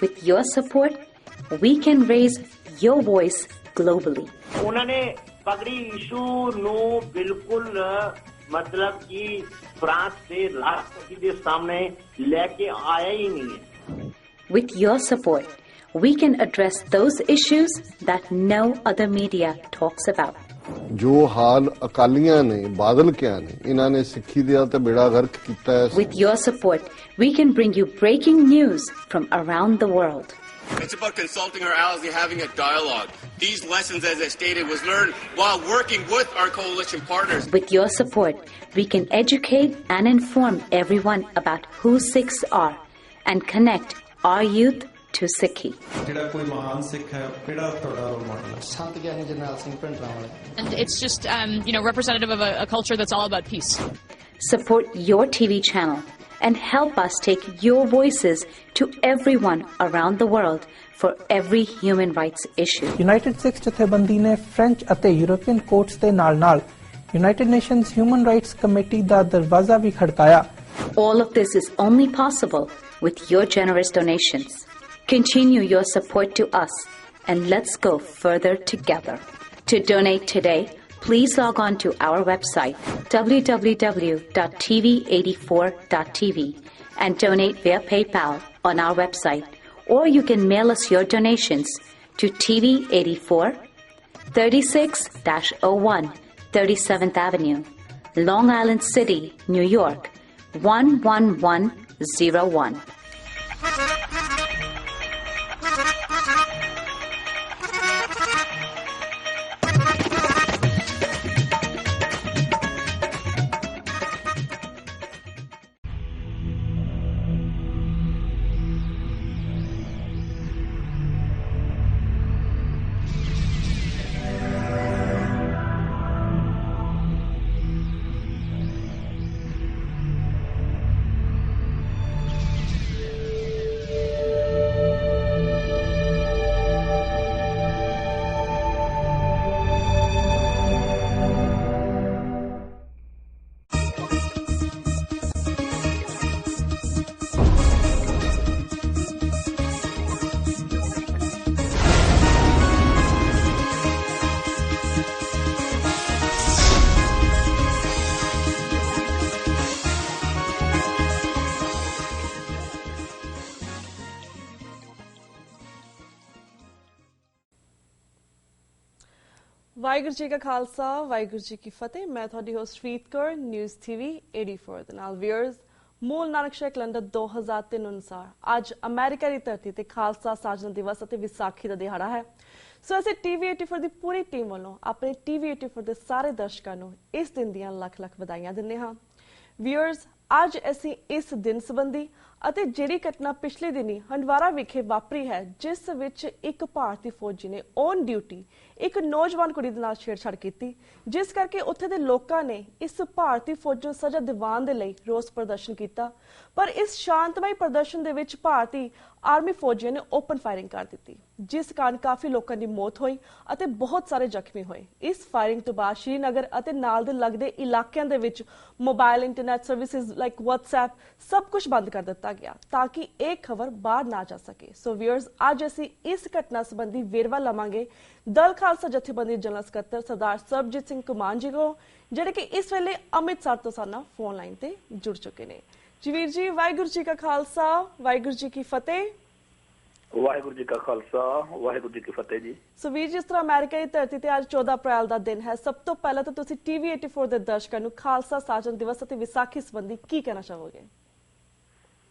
With your support, we can raise your voice globally. उन्होंने पगड़ी issue no बिल्कुल मतलब कि फ्रांस से राष्ट्रपति के सामने लेके आया ही नहीं है. With your support, we can address those issues that no other media talks about. जो हाल अकालियां ने बादल क्या ने इन्हां ने सिੱਖੀ ਦਾ ਤੇ ਬੇੜਾ ਗਰਕ ਕੀਤਾ ਹੈ. With your support, we can bring you breaking news from around the world. It's about consulting our allies and having a dialogue. These lessons, as I stated, was learned while working with our coalition partners. With your support, we can educate and inform everyone about who Sikhs are and connect our youth to Sikhi. And it's just, representative of a culture that's all about peace. Support your TV channel and help us take your voices to everyone around the world for every human rights issue. United Sikhs ਜਥੇਬੰਦੀ ਨੇ French ਅਤੇ European courts ਦੇ ਨਾਲ-ਨਾਲ United Nations Human Rights Committee ਦਾ ਦਰਵਾਜ਼ਾ ਵੀ ਖੜਕਾਇਆ. All of this is only possible with your generous donations. Continue your support to us and let's go further together. To donate today, please log on to our website www.tv84.tv and donate via PayPal on our website, or you can mail us your donations to TV84 36-01 37th Avenue, Long Island City, New York 11101. Waheguru ji ਕਾ ਖਾਲਸਾ ਵਾਹਿਗੁਰੂ ਜੀ ਕੀ ਫਤਿਹ। ਮੈਂ ਤੁਹਾਡੀ host ਰੀਤ Kaur, news TV 84 ਦੇ ਨਾਲ। Viewers, ਮੂਲ ਨਾਨਕ ਸ਼ਾਹ calendar 2003 ਅਨੁਸਾਰ ਅੱਜ America ਦੀ ਧਰਤੀ ਤੇ ਖਾਲਸਾ ਸਾਜਨਾ ਦਿਵਸ ਅਤੇ ਵਿਸਾਖੀ ਦਾ ਦਿਹਾੜਾ ਹੈ। ਸੋ ਅਸੀਂ ਟੀਵੀ 84 ਦੀ ਪੂਰੀ ਟੀਮ ਵੱਲੋਂ ਆਪਣੇ ਟੀਵੀ 84 ਦੇ ਸਾਰੇ ਦਰਸ਼ਕਾਂ ਨੂੰ ਇਸ ਦਿਨ ਦੀਆਂ ਲੱਖ ਲੱਖ ਵਧਾਈਆਂ ਦਿੰਦੇ ਹਾਂ। ਵੀਅਰਸ, ਅੱਜ ਅਸੀਂ ਇਸ ਦਿਨ ਸੰਬੰਧੀ ਅਤੇ ਜਿਹੜੀ ਘਟਨਾ ਪਿਛਲੇ ਦਿਨੀ ਹੰਡਵਾਰਾ ਵਿਖੇ ਵਾਪਰੀ ਹੈ, ਜਿਸ ਵਿੱਚ ਇੱਕ ਭਾਰਤੀ ਫੌਜੀ ਨੇ ਔਨ ਡਿਊਟੀ ਇੱਕ ਨੌਜਵਾਨ ਕੁੜੀ ਦੇ ਨਾਲ ਛੇੜਛਾੜ ਕੀਤੀ, ਜਿਸ ਕਰਕੇ ਉੱਥੇ ਦੇ ਲੋਕਾਂ ਨੇ ਇਸ ਭਾਰਤੀ ਫੌਜ ਨੂੰ ਸਜ਼ਾ ਦਿਵਾਉਣ ਦੇ ਲਈ ਰੋਸ ਪ੍ਰਦਰਸ਼ਨ ਕੀਤਾ। ਪਰ ਇਸ ਸ਼ਾਂਤਮਈ ਪ੍ਰਦਰਸ਼ਨ ਦੇ ਵਿੱਚ ਭਾਰਤੀ ਆਰਮੀ ਫੌਜੀਆਂ ਨੇ ਓਪਨ ਫਾਇਰਿੰਗ ਕਰ ਦਿੱਤੀ, ਜਿਸ ਕਾਰਨ ਕਾਫੀ ਲੋਕਾਂ ਦੀ ਮੌਤ ਹੋਈ ਅਤੇ ਬਹੁਤ ਸਾਰੇ ਜ਼ਖਮੀ ਹੋਏ। ਇਸ ਫਾਇਰਿੰਗ ਤੋਂ ਬਾਅਦ ਸ਼੍ਰੀਨਗਰ ਅਤੇ ਨਾਲ ਦੇ ਲੱਗਦੇ ਇਲਾਕਿਆਂ ਦੇ ਵਿੱਚ mobile internet services like WhatsApp ਸਭ ਕੁਝ ਬੰਦ ਕਰ ਦਿੱਤਾ ਗਿਆ ਤਾਂ ਕਿ ਇਹ ਖਬਰ ਬਾਹਰ ਨਾ ਜਾ ਸਕੇ। ਸੋ ਵੀਅਰਸ, ਅੱਜ ਅਸੀਂ ਇਸ ਘਟਨਾ ਸੰਬੰਧੀ ਵੇਰਵਾ ਲਵਾਂਗੇ ਦਲ ਖਾਲਸਾ ਜਥੇਬੰਦੀ ਜਨਰਲ ਸਕੱਤਰ ਸਰਦਾਰ ਸਰਬਜੀਤ ਸਿੰਘ ਕੁਮਾਨ ਜੀ ਕੋਲ, ਜਿਹੜੇ ਕਿ ਇਸ ਵੇਲੇ ਅੰਮ੍ਰਿਤਸਰ ਤੋਂ ਸਾਡਾ ਫੋਨ ਲਾਈਨ ਤੇ ਜੁੜ ਚੁੱਕੇ ਨੇ। ਜੀ ਵੀਰ ਜੀ, ਵਾਹਿਗੁਰੂ ਜੀ ਕਾ ਖਾਲਸਾ ਵਾਹਿਗੁਰੂ ਜੀ ਕੀ ਫਤਿਹ। ਵਾਹਿਗੁਰੂ ਜੀ ਕਾ ਖਾਲਸਾ ਵਾਹਿਗੁਰੂ ਜੀ ਕੀ ਫਤਿਹ ਜੀ। ਸੋ ਵੀਰ, ਜਿਸ ਤਰ੍ਹਾਂ ਅਮਰੀਕਾ ਦੀ ਧਰਤੀ ਤੇ ਅੱਜ 14 ਅਪ੍ਰੈਲ ਦਾ ਦਿਨ ਹੈ, ਸਭ ਤੋਂ ਪਹਿਲਾਂ ਤਾਂ ਤੁਸੀਂ ਟੀਵੀ 84 ਦੇ ਦਰਸ਼ਕਾਂ ਨੂੰ ਖਾਲਸਾ ਸਾਜਨਾ ਦਿਵਸ ਅਤੇ ਵਿਸਾਖੀ ਸੰਬੰਧੀ ਕੀ ਕਹਿਣਾ ਚਾਹੋਗੇ?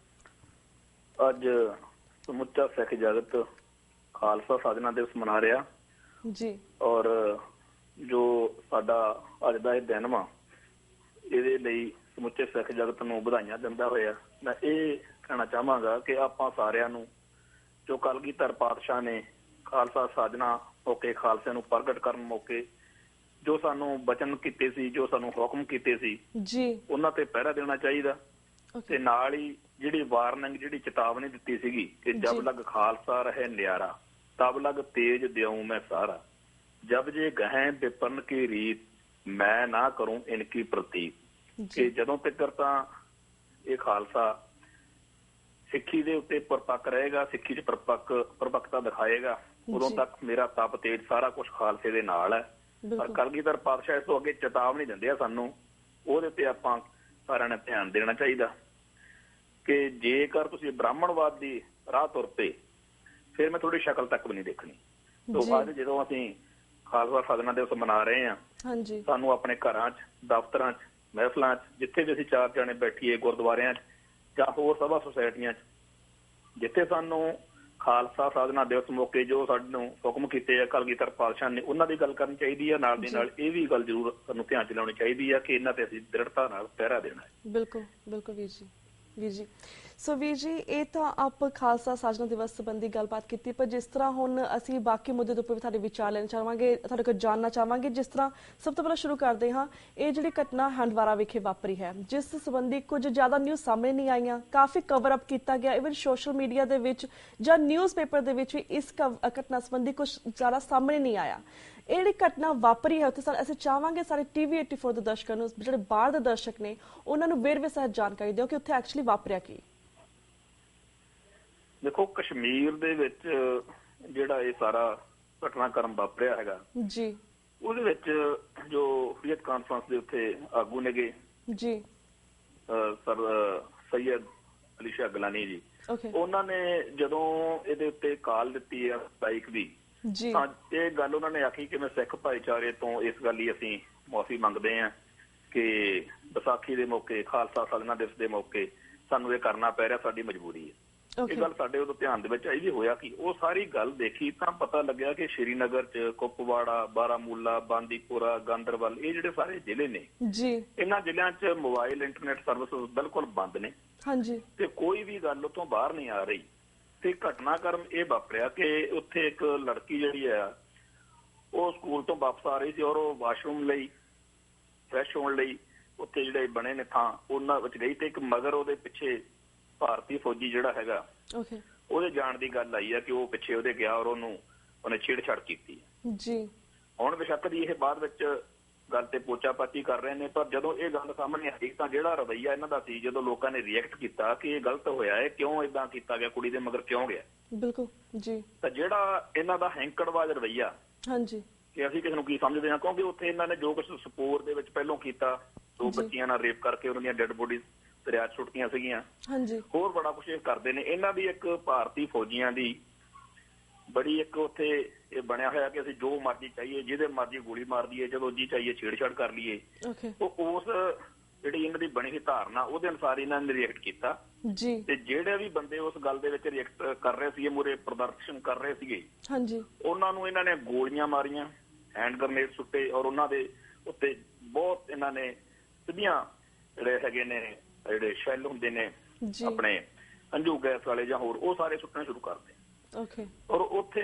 ਅੱਜ ਸਮੁੱਚਾ ਸਿੱਖ ਜਗਤ ਖਾਲਸਾ ਸਾਜਨਾ ਦਿਵਸ ਮਨਾ ਰਿਹਾ ਜੀ, ਔਰ ਜੋ ਸਾਡਾ ਅੱਜ ਦਾ ਇਹ ਦਿਨ ਵਾ, ਇਹਦੇ ਲਈ ਸਮੁੱਚੇ ਸਿੱਖ ਜਗਤ ਨੂੰ ਵਧਾਈਆਂ ਦਿੰਦਾ ਹੋਇਆ ਮੈਂ ਇਹ ਕਹਿਣਾ ਚਾਹਾਂਗਾ ਕਿ ਆਪਾਂ ਸਾਰਿਆਂ ਨੂੰ ਜੋ ਕਲਗੀਧਰ ਪਾਤਸ਼ਾਹ ਨੇ ਖਾਲਸਾ ਸਾਜਨਾ ਮੌਕੇ ਖਾਲਸੇ ਨੂੰ ਪ੍ਰਗਟ ਕਰਨ ਮੌਕੇ ਜੋ ਸਾਨੂੰ ਬਚਨ ਕੀਤੇ ਸੀ, ਜੋ ਸਾਨੂੰ ਹੁਕਮ ਕੀਤੇ ਸੀ ਜੀ, ਉਹਨਾਂ ਤੇ ਪਹਿਰਾ ਦੇਣਾ ਚਾਹੀਦਾ। ਤੇ ਨਾਲ ਹੀ ਜਿਹੜੀ ਵਾਰਨਿੰਗ, ਜਿਹੜੀ ਚੇਤਾਵਨੀ ਦਿੱਤੀ ਸੀਗੀ ਕਿ ਜਬ ਲਗ ਖਾਲਸਾ ਰਹੇ ਨਿਆਰਾ ਤਬ ਲਗ ਤੇਜ ਦਿਉ ਮੈਂ ਸਾਰਾ, ਜਬ ਜੇ ਗਹਿ ਵਿਪਰਨ ਕੀ ਰੀਤ ਮੈਂ ਨਾ ਕਰੂੰ ਇਨਕੀ ਪ੍ਰਤੀਕ। ਕਿ ਜਦੋਂ ਤੱਕ ਤਾਂ ਇਹ ਖਾਲਸਾ ਸਿੱਖੀ ਦੇ ਉੱਤੇ ਪਰਪੱਕ ਰਹੇਗਾ, ਸਿੱਖੀ 'ਚ ਪਰਪੱਕਤਾ ਦਿਖਾਏਗਾ, ਉਦੋਂ ਤੱਕ ਮੇਰਾ ਤਪ ਤੇਜ ਸਾਰਾ ਕੁਝ ਖਾਲਸੇ ਦੇ ਨਾਲ ਹੈ। ਪਰ ਕਲਗੀਧਰ ਪਾਤਸ਼ਾਹ ਇਸ ਤੋਂ ਅੱਗੇ ਚੇਤਾਵਨੀ ਦਿੰਦੇ ਆ ਸਾਨੂੰ, ਉਹਦੇ ਤੇ ਆਪਾਂ ਸਾਰਿਆਂ ਨੇ ਧਿਆਨ ਦੇਣਾ ਚਾਹੀਦਾ ਕਿ ਜੇਕਰ ਤੁਸੀਂ ਬ੍ਰਾਹਮਣਵਾਦ ਦੀ ਰਾਹ ਤੁਰ ਪਏ ਫਿਰ ਮੈਂ ਤੁਹਾਡੀ ਸ਼ਕਲ ਤੱਕ ਵੀ ਨਹੀਂ ਦੇਖਣੀ। ਤੋਂ ਅੱਜ ਜਦੋਂ ਅਸੀਂ ਖਾਲਸਾ ਸਾਧਨਾ ਦਿਵਸ ਮਨਾ ਰਹੇ ਹਾਂ, ਸਾਨੂੰ ਆਪਣੇ ਘਰਾਂ 'ਚ, ਦਫ਼ਤਰਾਂ 'ਚ, ਮਹਿਫਲਾਂ 'ਚ, ਜਿੱਥੇ ਵੀ ਅਸੀਂ 4 ਜਣੇ ਬੈਠੀਏ, ਗੁਰਦੁਆਰਿਆਂ 'ਚ ਜਾਂ ਹੋਰ ਸਭਾ ਸੁਸਾਇਟੀਆਂ 'ਚ, ਜਿੱਥੇ ਸਾਨੂੰ ਖਾਲਸਾ ਸਾਧਨਾ ਦਿਵਸ ਮੌਕੇ ਜੋ ਸਾਨੂੰ ਹੁਕਮ ਕੀਤੇ ਆ ਕਲਗੀਧਰ ਪਾਤਸ਼ਾਹ ਨੇ, ਉਹਨਾਂ ਦੀ ਗੱਲ ਕਰਨੀ ਚਾਹੀਦੀ ਹੈ। ਨਾਲ ਦੀ ਨਾਲ ਇਹ ਵੀ ਗੱਲ ਜ਼ਰੂਰ ਸਾਨੂੰ ਧਿਆਨ 'ਚ ਲਾਉਣੀ ਚਾਹੀਦੀ ਹੈ ਕਿ ਇਹਨਾਂ ਤੇ ਅਸੀਂ ਦ੍ਰਿੜਤਾ ਨਾਲ ਪਹਿਰਾ ਦੇਣਾ ਹੈ। ਬਿਲਕੁਲ ਬਿਲਕੁਲ ਵੀਰ ਜੀ ਸੋ ਵੀਰ ਜੀ, ਇਹ ਤਾਂ ਆਪ ਖਾਲਸਾ ਸਾਜਨਾ ਦਿਵਸ ਸੰਬੰਧੀ ਗੱਲਬਾਤ ਕੀਤੀ, ਪਰ ਜਿਸ ਤਰ੍ਹਾਂ ਹੁਣ ਅਸੀਂ ਬਾਕੀ ਮੁੱਦੇ ਦੇ ਉੱਪਰ ਵੀ ਤੁਹਾਡੇ ਵਿਚਾਰ ਲੈਣਾ ਚਾਹਾਂਗੇ, ਤੁਹਾਡੇ ਕੋਲ ਜਾਣਨਾ ਚਾਹਾਂਗੇ। ਜਿਸ ਤਰ੍ਹਾਂ ਸਭ ਤੋਂ ਪਹਿਲਾਂ ਸ਼ੁਰੂ ਕਰਦੇ ਹਾਂ, ਇਹ ਜਿਹੜੀ ਘਟਨਾ ਹੰਡਵਾਰਾ ਵਿਖੇ ਵਾਪਰੀ ਹੈ, ਜਿਸ ਸੰਬੰਧੀ ਕੁਝ ਜ਼ਿਆਦਾ ਨਿਊਜ਼ ਸਾਹਮਣੇ ਨਹੀਂ ਆਈਆਂ, ਕਾਫੀ ਕਵਰ ਅਪ ਕੀਤਾ ਗਿਆ, ਇਵਨ ਸੋਸ਼ਲ ਮੀਡੀਆ ਦੇ ਵਿੱਚ ਜਾਂ ਨਿਊਜ਼ ਪੇਪਰ ਦੇ ਵਿੱਚ ਵੀ ਇਸ ਘਟਨਾ ਸੰਬੰਧੀ ਕੁਝ ਜ਼ਿਆਦਾ ਸਾਹਮਣੇ ਨਹੀਂ ਆਇਆ। ਇਹ ਜਿਹੜੀ ਘਟਨਾ ਵਾਪਰੀ ਹੈ ਉੱਥੇ ਅਸੀਂ ਚਾਹਾਂਗੇ ਸਾਰੇ TV 84 ਦੇ ਦਰਸ਼ਕਾਂ ਨੂੰ, ਜਿਹੜੇ ਬਾਹਰ ਦੇ ਦਰਸ਼ਕ ਨੇ, ਉਹਨਾਂ ਨੂੰ ਵੇਰਵੇ ਸਹਿਤ ਜਾਣਕਾਰੀ ਦਿਓ ਕਿ ਉੱਥੇ ਐਕਚੁਅਲੀ ਵਾਪਰਿਆ ਕੀ। ਦੇਖੋ, ਕਸ਼ਮੀਰ ਦੇ ਵਿੱਚ ਜਿਹੜਾ ਇਹ ਸਾਰਾ ਘਟਨਾਕ੍ਰਮ ਵਾਪਰਿਆ ਹੈਗਾ ਜੀ, ਉਹਦੇ ਵਿੱਚ ਜੋ ਹੁਰੀਅਤ ਕਾਨਫਰੰਸ ਦੇ ਉੱਥੇ ਆਗੂ ਨੇਗੇ ਜੀ, ਸਰ ਸੈਯਦ ਅਲੀ ਸ਼ਾਹ ਗਿਲਾਨੀ ਜੀ, ਉਹਨਾਂ ਨੇ ਜਦੋਂ ਇਹਦੇ ਉੱਤੇ ਕਾਲ ਦਿੱਤੀ ਹੈ ਸਟ੍ਰਾਈਕ ਦੀ, ਤਾਂ ਇਹ ਗੱਲ ਉਹਨਾਂ ਨੇ ਆਖੀ ਕਿ ਮੈਂ ਸਿੱਖ ਭਾਈਚਾਰੇ ਤੋਂ ਇਸ ਗੱਲ ਲਈ ਅਸੀਂ ਮੁਆਫੀ ਮੰਗਦੇ ਹਾਂ ਕਿ ਵਿਸਾਖੀ ਦੇ ਮੌਕੇ, ਖਾਲਸਾ ਸਾਜਨਾ ਦਿਵਸ ਦੇ ਮੌਕੇ ਸਾਨੂੰ ਇਹ ਕਰਨਾ ਪੈ ਰਿਹਾ, ਸਾਡੀ ਮਜਬੂਰੀ ਹੈ। ਇਹ ਗੱਲ ਸਾਡੇ ਉਦੋਂ ਧਿਆਨ ਦੇ ਵਿੱਚ ਆਈ ਵੀ ਹੋਇਆ ਕਿ ਉਹ ਸਾਰੀ ਗੱਲ ਦੇਖੀ ਤਾਂ ਪਤਾ ਲੱਗਿਆ ਕਿ ਸ਼੍ਰੀਨਗਰ 'ਚ, ਕੁਪਵਾੜਾ, ਬਾਰਾਮੂਲਾ, ਬਾਂਦੀਪੋਰਾ, ਗਾਂਦਰਬਲ, ਇਹ ਜਿਹੜੇ ਸਾਰੇ ਜ਼ਿਲ੍ਹੇ ਨੇ, ਇਹਨਾਂ ਜ਼ਿਲ੍ਹਿਆਂ 'ਚ ਮੋਬਾਈਲ ਇੰਟਰਨੈਟ ਸਰਵਿਸ ਬਿਲਕੁਲ ਬੰਦ ਨੇ ਤੇ ਕੋਈ ਵੀ ਗੱਲ ਉੱਥੋਂ ਬਾਹਰ ਨਹੀਂ ਆ ਰਹੀ। ਤੇ ਘਟਨਾਕ੍ਰਮ ਇਹ ਵਾਪਰਿਆ ਕਿ ਉੱਥੇ ਇੱਕ ਲੜਕੀ ਜਿਹੜੀ ਆ ਉਹ ਸਕੂਲ ਤੋਂ ਵਾਪਸ ਆ ਰਹੀ ਸੀ ਔਰ ਉਹ ਵਾਸ਼ਰੂਮ ਲਈ, ਫਰੈਸ਼ ਹੋਣ ਲਈ ਉੱਥੇ ਜਿਹੜੇ ਬਣੇ ਨੇ ਥਾਂ, ਉਹਨਾਂ ਵਿੱਚ ਗਈ ਤੇ ਇੱਕ ਮਗਰ ਉਹਦੇ ਪਿੱਛੇ ਭਾਰਤੀ ਫੌਜੀ ਜਿਹੜਾ ਹੈਗਾ ਉਹਦੇ ਜਾਣ ਦੀ ਗੱਲ ਆਈ ਹੈ ਕਿ ਉਹ ਪਿੱਛੇ ਉਹਦੇ ਗਿਆ ਔਰ ਉਹਨੇ ਛੇੜਛਾੜ ਕੀਤੀ ਜੀ। ਹੁਣ ਬੇਸ਼ੱਕ ਦੀ ਇਹ ਬਾਅਦ ਵਿੱਚ ਗੱਲ ਤੇ ਪੋਚਾਪਾਚੀ ਕਰ ਰਹੇ ਨੇ, ਪਰ ਜਦੋਂ ਇਹ ਗੱਲ ਸਾਹਮਣੇ ਆਈ ਤਾਂ ਜਿਹੜਾ ਰਵੱਈਆ ਇਹਨਾਂ ਦਾ ਸੀ, ਜਦੋਂ ਲੋਕਾਂ ਨੇ ਰਿਐਕਟ ਕੀਤਾ ਕਿ ਇਹ ਗਲਤ ਹੋਇਆ ਹੈ, ਕਿਉਂ ਏਦਾਂ ਕੀਤਾ ਗਿਆ, ਕੁੜੀ ਦੇ ਮਗਰ ਕਿਉਂ ਗਿਆ, ਬਿਲਕੁਲ ਜੀ, ਤਾਂ ਜਿਹੜਾ ਇਹਨਾਂ ਦਾ ਹੈਂਕੜਬਾਜ਼ ਰਵੱਈਆ ਕਿ ਅਸੀਂ ਕਿਸੇ ਨੂੰ ਕੀ ਸਮਝਦੇ ਹਾਂ, ਕਿਉਂਕਿ ਉੱਥੇ ਇਹਨਾਂ ਨੇ ਜੋ ਕੁਛ ਸਪੋਰ ਦੇ ਵਿੱਚ ਪਹਿਲਾਂ ਕੀਤਾ, 2 ਬੱਚੀਆਂ ਨਾਲ ਰੇਪ ਕਰਕੇ ਉਹਨਾਂ ਦੀਆਂ ਡੈਡ ਬੋਡੀਜ਼ ਦਰਿਆ 'ਚ ਸੁੱਟੀਆਂ ਸੀਗੀਆਂ, ਹੋਰ ਬੜਾ ਕੁਛ ਇਹ ਕਰਦੇ ਨੇ। ਇਹਨਾਂ ਦੀ ਇੱਕ ਭਾਰਤੀ ਫੌਜੀਆਂ ਦੀ ਬੜੀ ਇੱਕ ਉੱਥੇ ਇਹ ਬਣਿਆ ਹੋਇਆ ਕਿ ਅਸੀਂ ਜੋ ਮਰਜ਼ੀ ਚਾਹੀਏ, ਜਿਹਦੇ ਮਰਜ਼ੀ ਗੋਲੀ ਮਾਰ ਦਈਏ, ਜਦੋਂ ਜੀ ਚਾਹੀਏ ਛੇੜਛਾੜ ਕਰ ਲਈਏ। ਉਸ ਜਿਹੜੀ ਇਹਨਾਂ ਦੀ ਬਣੀ ਹੋਈ ਧਾਰਨਾ, ਉਹਦੇ ਅਨੁਸਾਰ ਇਹਨਾਂ ਨੇ ਰਿਐਕਟ ਕੀਤਾ ਤੇ ਜਿਹੜੇ ਵੀ ਬੰਦੇ ਉਸ ਗੱਲ ਦੇ ਵਿੱਚ ਰਿਐਕਟ ਕਰ ਰਹੇ ਸੀਗੇ, ਮੂਹਰੇ ਪ੍ਰਦਰਸ਼ਨ ਕਰ ਰਹੇ ਸੀਗੇ, ਉਹਨਾਂ ਨੂੰ ਇਹਨਾਂ ਨੇ ਗੋਲੀਆਂ ਮਾਰੀਆਂ, ਹੈਂਡ ਗ੍ਰਨੇਡ ਸੁੱਟੇ ਔਰ ਉਹਨਾਂ ਦੇ ਉੱਤੇ ਬਹੁਤ ਇਹਨਾਂ ਨੇ ਸਿੱਧੀਆਂ ਜਿਹੜੇ ਹੈਗੇ ਨੇ, ਜਿਹੜੇ ਸ਼ੈੱਲ ਹੁੰਦੇ ਨੇ ਆਪਣੇ ਹੰਝੂ ਗੈਸ ਵਾਲੇ ਜਾਂ ਹੋਰ, ਉਹ ਸਾਰੇ ਸੁੱਟਣੇ ਸ਼ੁਰੂ ਕਰਦੇ। ਔਰ ਉੱਥੇ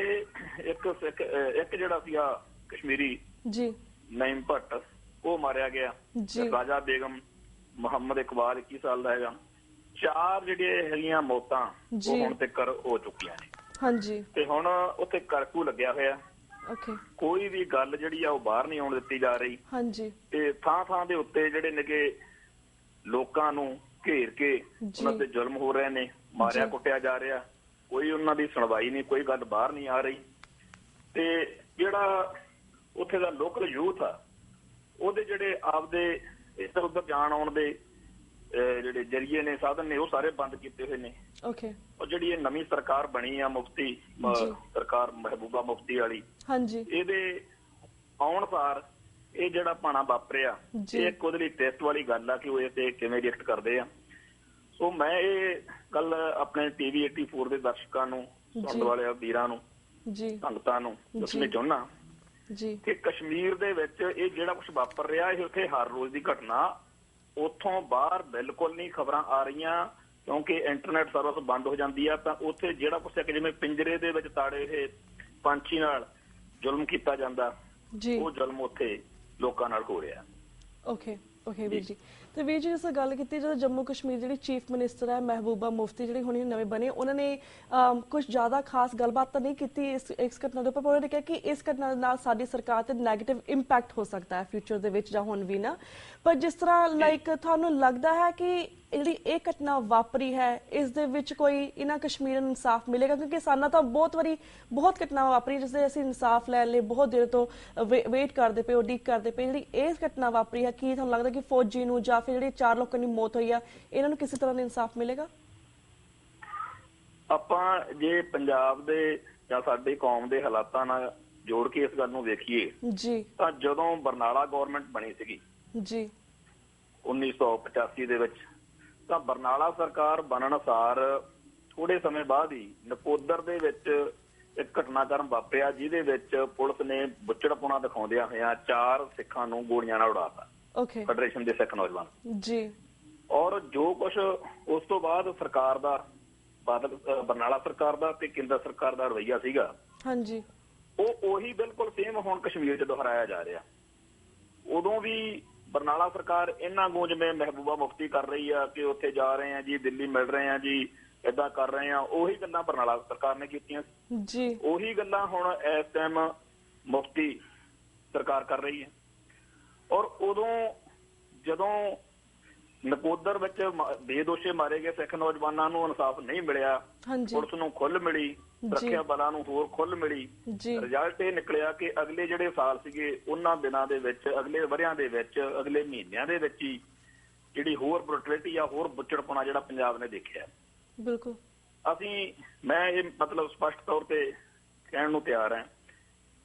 ਇੱਕ ਜਿਹੜਾ ਸੀਗਾ ਕਸ਼ਮੀਰੀ ਨਈਮ ਭੱਟ, ਉਹ ਮਾਰਿਆ ਗਿਆ। ਰਾਜਾ ਬੇਗਮ, ਮੁਹੰਮਦ ਇਕਬਾਲ 21 ਸਾਲ ਦਾ ਹੈਗਾ। 4 ਜਿਹੜੀਆਂ ਹੈਗੀਆਂ ਮੌਤਾਂ ਉਹ ਹੁਣ ਤੱਕ ਹੋ ਚੁੱਕੀਆਂ ਨੇ ਤੇ ਹੁਣ ਉੱਥੇ ਕਰਫਿਊ ਲੱਗਿਆ ਹੋਇਆ। ਕੋਈ ਵੀ ਗੱਲ ਜਿਹੜੀ ਆ ਉਹ ਬਾਹਰ ਨਹੀਂ ਆਉਣ ਦਿੱਤੀ ਜਾ ਰਹੀ ਤੇ ਥਾਂ ਥਾਂ ਦੇ ਉੱਤੇ ਜਿਹੜੇ ਨੇਗੇ ਲੋਕਾਂ ਨੂੰ ਘੇਰ ਕੇ ਉਹਨਾਂ ਤੇ ਜ਼ੁਲਮ ਹੋ ਰਹੇ ਨੇ, ਮਾਰਿਆ ਕੁੱਟਿਆ ਜਾ ਰਿਹਾ, ਕੋਈ ਉਹਨਾਂ ਦੀ ਸੁਣਵਾਈ ਨਹੀਂ, ਕੋਈ ਗੱਲ ਬਾਹਰ ਨਹੀਂ ਆ ਰਹੀ। ਤੇ ਜਿਹੜਾ ਉੱਥੇ ਦਾ ਲੋਕਲ ਯੂਥ ਆ, ਉਹਦੇ ਜਿਹੜੇ ਆਪਦੇ ਇੱਧਰ ਉੱਧਰ ਜਾਣ ਆਉਣ ਦੇ ਜਿਹੜੇ ਜਰੀਏ ਨੇ, ਸਾਧਨ ਨੇ, ਉਹ ਸਾਰੇ ਬੰਦ ਕੀਤੇ ਹੋਏ ਨੇ। ਔਰ ਜਿਹੜੀ ਇਹ ਨਵੀਂ ਸਰਕਾਰ ਬਣੀ ਆ, ਮੁਫਤੀ ਸਰਕਾਰ ਮਹਿਬੂਬਾ ਮੁਫਤੀ ਵਾਲੀ, ਇਹਦੇ ਆਉਣ ਸਾਰ ਇਹ ਜਿਹੜਾ ਭਾਣਾ ਵਾਪਰਿਆ, ਇਹ ਇੱਕ ਉਹਦੇ ਲਈ ਟੈਸਟ ਵਾਲੀ ਗੱਲ ਆ ਕਿ ਉਹ ਇਹ ਤੇ ਕਿਵੇਂ ਰਿਐਕਟ ਕਰਦੇ ਆ। ਸੋ ਮੈਂ ਇਹ ਗੱਲ ਆਪਣੇ TV 84 ਦੇ ਦਰਸ਼ਕਾਂ ਨੂੰ, ਸੁਣਨ ਵਾਲੇ ਵੀਰਾਂ ਨੂੰ, ਸੰਗਤਾਂ ਨੂੰ ਦੱਸਣੀ ਚਾਹੁੰਦਾ ਕਿ ਕਸ਼ਮੀਰ ਦੇ ਵਿੱਚ ਇਹ ਜਿਹੜਾ ਕੁਛ ਵਾਪਰ ਰਿਹਾ, ਇਹ ਉੱਥੇ ਹਰ ਰੋਜ਼ ਦੀ ਘਟਨਾ, ਉੱਥੋਂ ਬਾਹਰ ਬਿਲਕੁਲ ਨਹੀਂ ਖਬਰਾਂ ਆ ਰਹੀਆਂ ਕਿਉਂਕਿ ਇੰਟਰਨੈਟ ਸਰਵਿਸ ਬੰਦ ਹੋ ਜਾਂਦੀ ਆ। ਤਾਂ ਉੱਥੇ ਜਿਹੜਾ ਕੁਛ ਜਿਵੇਂ ਪਿੰਜਰੇ ਦੇ ਵਿੱਚ ਤਾੜੇ ਇਹ ਪੰਛੀ ਨਾਲ ਜ਼ੁਲਮ ਕੀਤਾ ਜਾਂਦਾ, ਉਹ ਜ਼ੁਲਮ ਉੱਥੇ ਲੋਕਾਂ ਨਾਲ ਹੋ ਰਿਹਾ। ਓਕੇ ਵੀਰ ਜੀ, ਤੇ ਵੀਰ ਜੀ ਜਿਸ ਗੱਲ ਕੀਤੀ ਜਦੋਂ ਜੰਮੂ ਕਸ਼ਮੀਰ ਜਿਹੜੀ ਚੀਫ ਮਿਨਿਸਟਰ ਹੈ ਮਹਿਬੂਬਾ ਮੁਫਤੀ ਜਿਹੜੀ ਹੁਣੇ ਨਵੇਂ ਬਣੇ ਉਹਨਾਂ ਨੇ ਕੁਝ ਜ਼ਿਆਦਾ ਖਾਸ ਗੱਲਬਾਤ ਤਾਂ ਨਹੀਂ ਕੀਤੀ ਇਸ ਘਟਨਾ ਦੇ ਉੱਪਰ, ਪਰ ਉਹਨਾਂ ਨੇ ਕਿਹਾ ਕਿ ਇਸ ਘਟਨਾ ਨਾਲ ਸਾਡੀ ਸਰਕਾਰ ਤੇ ਨੈਗੇਟਿਵ ਇੰਪੈਕਟ ਹੋ ਸਕਦਾ ਹੈ ਫਿਊਚਰ ਦੇ ਵਿੱਚ ਜਾਂ ਹੁਣ ਵੀ ਨਾ। ਪਰ ਜਿਸ ਤਰ੍ਹਾਂ ਲਾਈਕ ਤੁਹਾਨੂੰ ਲੱਗਦਾ ਹੈ ਕਿ ਜਿਹੜੀ ਇਹ ਘਟਨਾ ਵਾਪਰੀ ਹੈ ਇਸ ਦੇ ਵਿੱਚ ਕੋਈ ਇਹਨਾਂ ਕਸ਼ਮੀਰ ਨੂੰ ਇਨਸਾਫ ਮਿਲੇਗਾ? ਕਿਉਂਕਿ ਸਾਨਾ ਤਾਂ ਬਹੁਤ ਘਟਨਾਵਾਂ ਵਾਪਰੀ ਜਿਸ ਦੇ ਅਸੀਂ ਇਨਸਾਫ ਲੈਣ ਲਈ ਬਹੁਤ ਦੇਰ ਤੋਂ ਵੇਟ ਕਰਦੇ ਪਏ, ਉਡੀਕ ਕਰਦੇ ਪਏ। ਜਿਹੜੀ ਇਹ ਘਟਨਾ ਵਾਪਰੀ ਹੈ ਕੀ ਤੁਹਾਨੂੰ ਲੱਗਦਾ ਕਿ ਫੌਜੀ ਨੂੰ ਜਾਂ ਫਿਰ ਜਿਹੜੇ 4 ਲੋਕਾਂ ਦੀ ਮੌਤ ਹੋਈ ਆ ਇਹਨਾਂ ਨੂੰ ਕਿਸੇ ਤਰ੍ਹਾਂ ਦਾ ਇਨਸਾਫ ਮਿਲੇਗਾ? ਆਪਾਂ ਜੇ ਪੰਜਾਬ ਦੇ ਜਾਂ ਸਾਡੀ ਕੌਮ ਦੇ ਹਾਲਾਤਾਂ ਨਾਲ ਜੋੜ ਕੇ ਇਸ ਗੱਲ ਨੂੰ ਵੇਖੀਏ ਜੀ ਤਾਂ ਜਦੋਂ ਬਰਨਾਲਾ ਗਵਰਨਮੈਂਟ ਬਣੀ ਸੀਗੀ ਜੀ 1985 ਦੇ ਵਿੱਚ, ਤਾਂ ਬਰਨਾਲਾ ਸਰਕਾਰ ਬਣਨ ਅਨੁਸਾਰ ਥੋੜੇ ਸਮੇਂ ਬਾਅਦ ਹੀ ਨਕੋਦਰ ਦੇ ਵਿੱਚ ਇੱਕ ਘਟਨਾਕ੍ਰਮ ਵਾਪਰਿਆ ਜਿਹਦੇ ਵਿੱਚ ਪੁਲਿਸ ਨੇ ਬੁੱਚੜਪੁਣਾ ਦਿਖਾਉਂਦਿਆਂ ਹੋਇਆਂ 4 ਸਿੱਖਾਂ ਨੂੰ ਗੋਲੀਆਂ ਨਾਲ ਉਡਾਤਾ। ਓਕੇ, ਫੈਡਰੇਸ਼ਨ ਦੇ ਸਿੱਖ ਨੌਜਵਾਨ ਜੀ। ਔਰ ਜੋ ਕੁਛ ਉਸ ਤੋਂ ਬਾਅਦ ਸਰਕਾਰ ਦਾ ਬਰਨਾਲਾ ਸਰਕਾਰ ਦਾ ਤੇ ਕੇਂਦਰ ਸਰਕਾਰ ਦਾ ਰਵੱਈਆ ਸੀਗਾ, ਹਾਂਜੀ, ਉਹ ਉਹੀ ਬਿਲਕੁਲ ਸੇਮ ਹੁਣ ਕਸ਼ਮੀਰ 'ਚ ਦੁਹਰਾਇਆ ਜਾ ਰਿਹਾ। ਉਦੋਂ ਵੀ ਬਰਨਾਲਾ ਸਰਕਾਰ ਇਹਨਾਂ ਨੂੰ ਜਿਵੇਂ ਮਹਿਬੂਬਾ ਮੁਫਤੀ ਕਰ ਰਹੀ ਆ ਕਿ ਉੱਥੇ ਜਾ ਰਹੇ ਆ ਜੀ, ਦਿੱਲੀ ਮਿਲ ਰਹੇ ਆ ਜੀ, ਏਦਾਂ ਕਰ ਰਹੇ ਆ, ਉਹੀ ਗੱਲਾਂ ਬਰਨਾਲਾ ਸਰਕਾਰ ਨੇ ਕੀਤੀਆਂ ਜੀ। ਉਹੀ ਗੱਲਾਂ ਹੁਣ ਇਸ ਟਾਈਮ ਮੁਫਤੀ ਸਰਕਾਰ ਕਰ ਰਹੀ ਹੈ। ਔਰ ਉਦੋਂ ਜਦੋਂ ਨਕੋਦਰ ਵਿੱਚ ਬੇਦੋਸ਼ੇ ਮਾਰੇ ਗਏ ਸਿੱਖ ਨੌਜਵਾਨਾਂ ਨੂੰ ਇਨਸਾਫ ਨਹੀਂ ਮਿਲਿਆ, ਪੁਲਿਸ ਨੂੰ ਖੁੱਲ੍ਹ ਮਿਲੀ, ਸੁਰੱਖਿਆ ਬਲਾਂ ਨੂੰ ਹੋਰ ਖੁੱਲ੍ਹ ਮਿਲੀ, ਰਿਜ਼ਲਟ ਇਹ ਨਿਕਲਿਆ ਕਿ ਅਗਲੇ ਜਿਹੜੇ ਸਾਲ ਸੀਗੇ ਉਹਨਾਂ ਦਿਨਾਂ ਦੇ ਵਿੱਚ, ਅਗਲੇ ਵਰ੍ਹਿਆਂ ਦੇ ਵਿੱਚ, ਅਗਲੇ ਮਹੀਨਿਆਂ ਦੇ ਵਿੱਚ ਹੀ ਜਿਹੜੀ ਹੋਰ ਬਰੂਟੈਲਿਟੀ ਆ, ਹੋਰ ਬੁੱਚੜਪੁਣਾ ਜਿਹੜਾ ਪੰਜਾਬ ਨੇ ਦੇਖਿਆ। ਬਿਲਕੁਲ ਮੈਂ ਇਹ ਮਤਲਬ ਸਪਸ਼ਟ ਤੌਰ ਤੇ ਕਹਿਣ ਨੂੰ ਤਿਆਰ ਹਾਂ